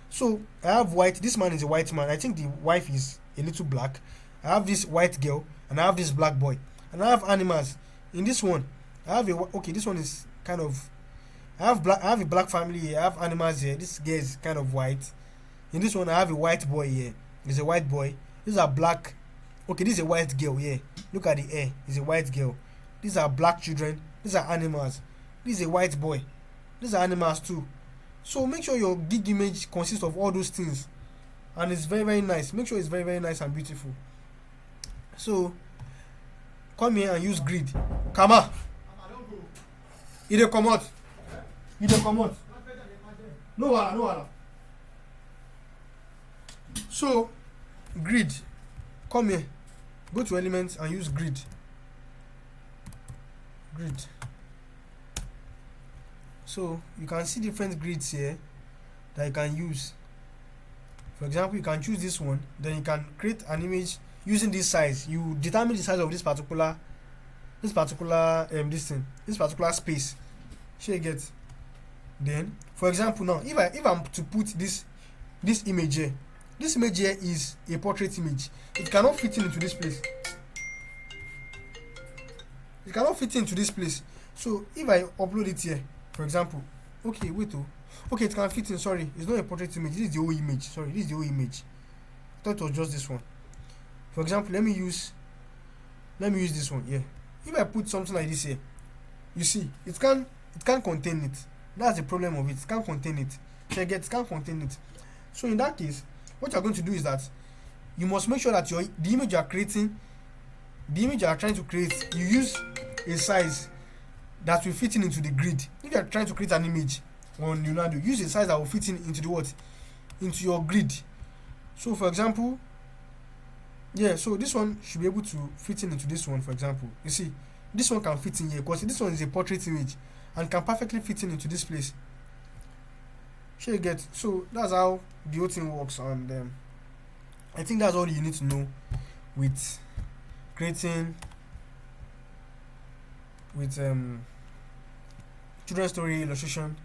[SPEAKER 1] So I have white. This man is a white man. I think the wife is a little black. I have this white girl and I have this black boy, and I have animals. In this one I have this one is kind of I have a black family here. I have animals here. This guy is kind of white. In this one I have a white boy here. There's a white boy. These are black. Okay, this is a white girl here. Look at the hair. It's a white girl. These are black children. These are animals. This is a white boy. These are animals too. So make sure your gig image consists of all those things, and it's very, very nice. Make sure it's very, very nice and beautiful. So come here and use grid. Come on. You dey come out. You dey come out. No wahala, no wahala. So grid. Come here. Go to elements and use grid. Grid. So you can see different grids here that you can use. For example, you can choose this one, then you can create an image using this size. You determine the size of this particular this particular space. Shall you get? Then for example, now if I'm to put this image here, this image here is a portrait image. It cannot fit into this place. It cannot fit into this place. So if I upload it here, for example, okay, it can fit in. Sorry, it's not a portrait image. This is the whole image. Sorry, this is the whole image. I thought it was just this one. For example, let me use this one here. If I put something like this here, you see, it can't contain it. That's the problem of it. It can't contain it. It can't contain it. So in that case, what you're going to do is that you must make sure that the image you are creating, the image you are trying to create, you use a size that will fit into the grid. If you are trying to create an image on Leonardo, use a size that will fit into the what? Into your grid. So for example, so this one should be able to fit into this one. For example, you see, this one can fit in here because this one is a portrait image and can perfectly fit into this place. Sure you get? So that's how the whole thing works, and I think that's all you need to know with creating with children's story illustration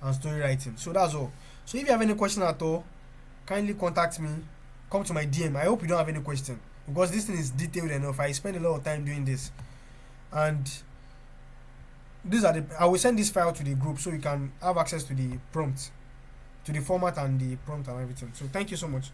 [SPEAKER 1] and story writing. So that's all. So if you have any question at all, kindly contact me. Come to my DM. I hope you don't have any question because this thing is detailed enough. I spend a lot of time doing this, and I will send this file to the group so you can have access to the prompt, to the format and the prompt and everything. So thank you so much.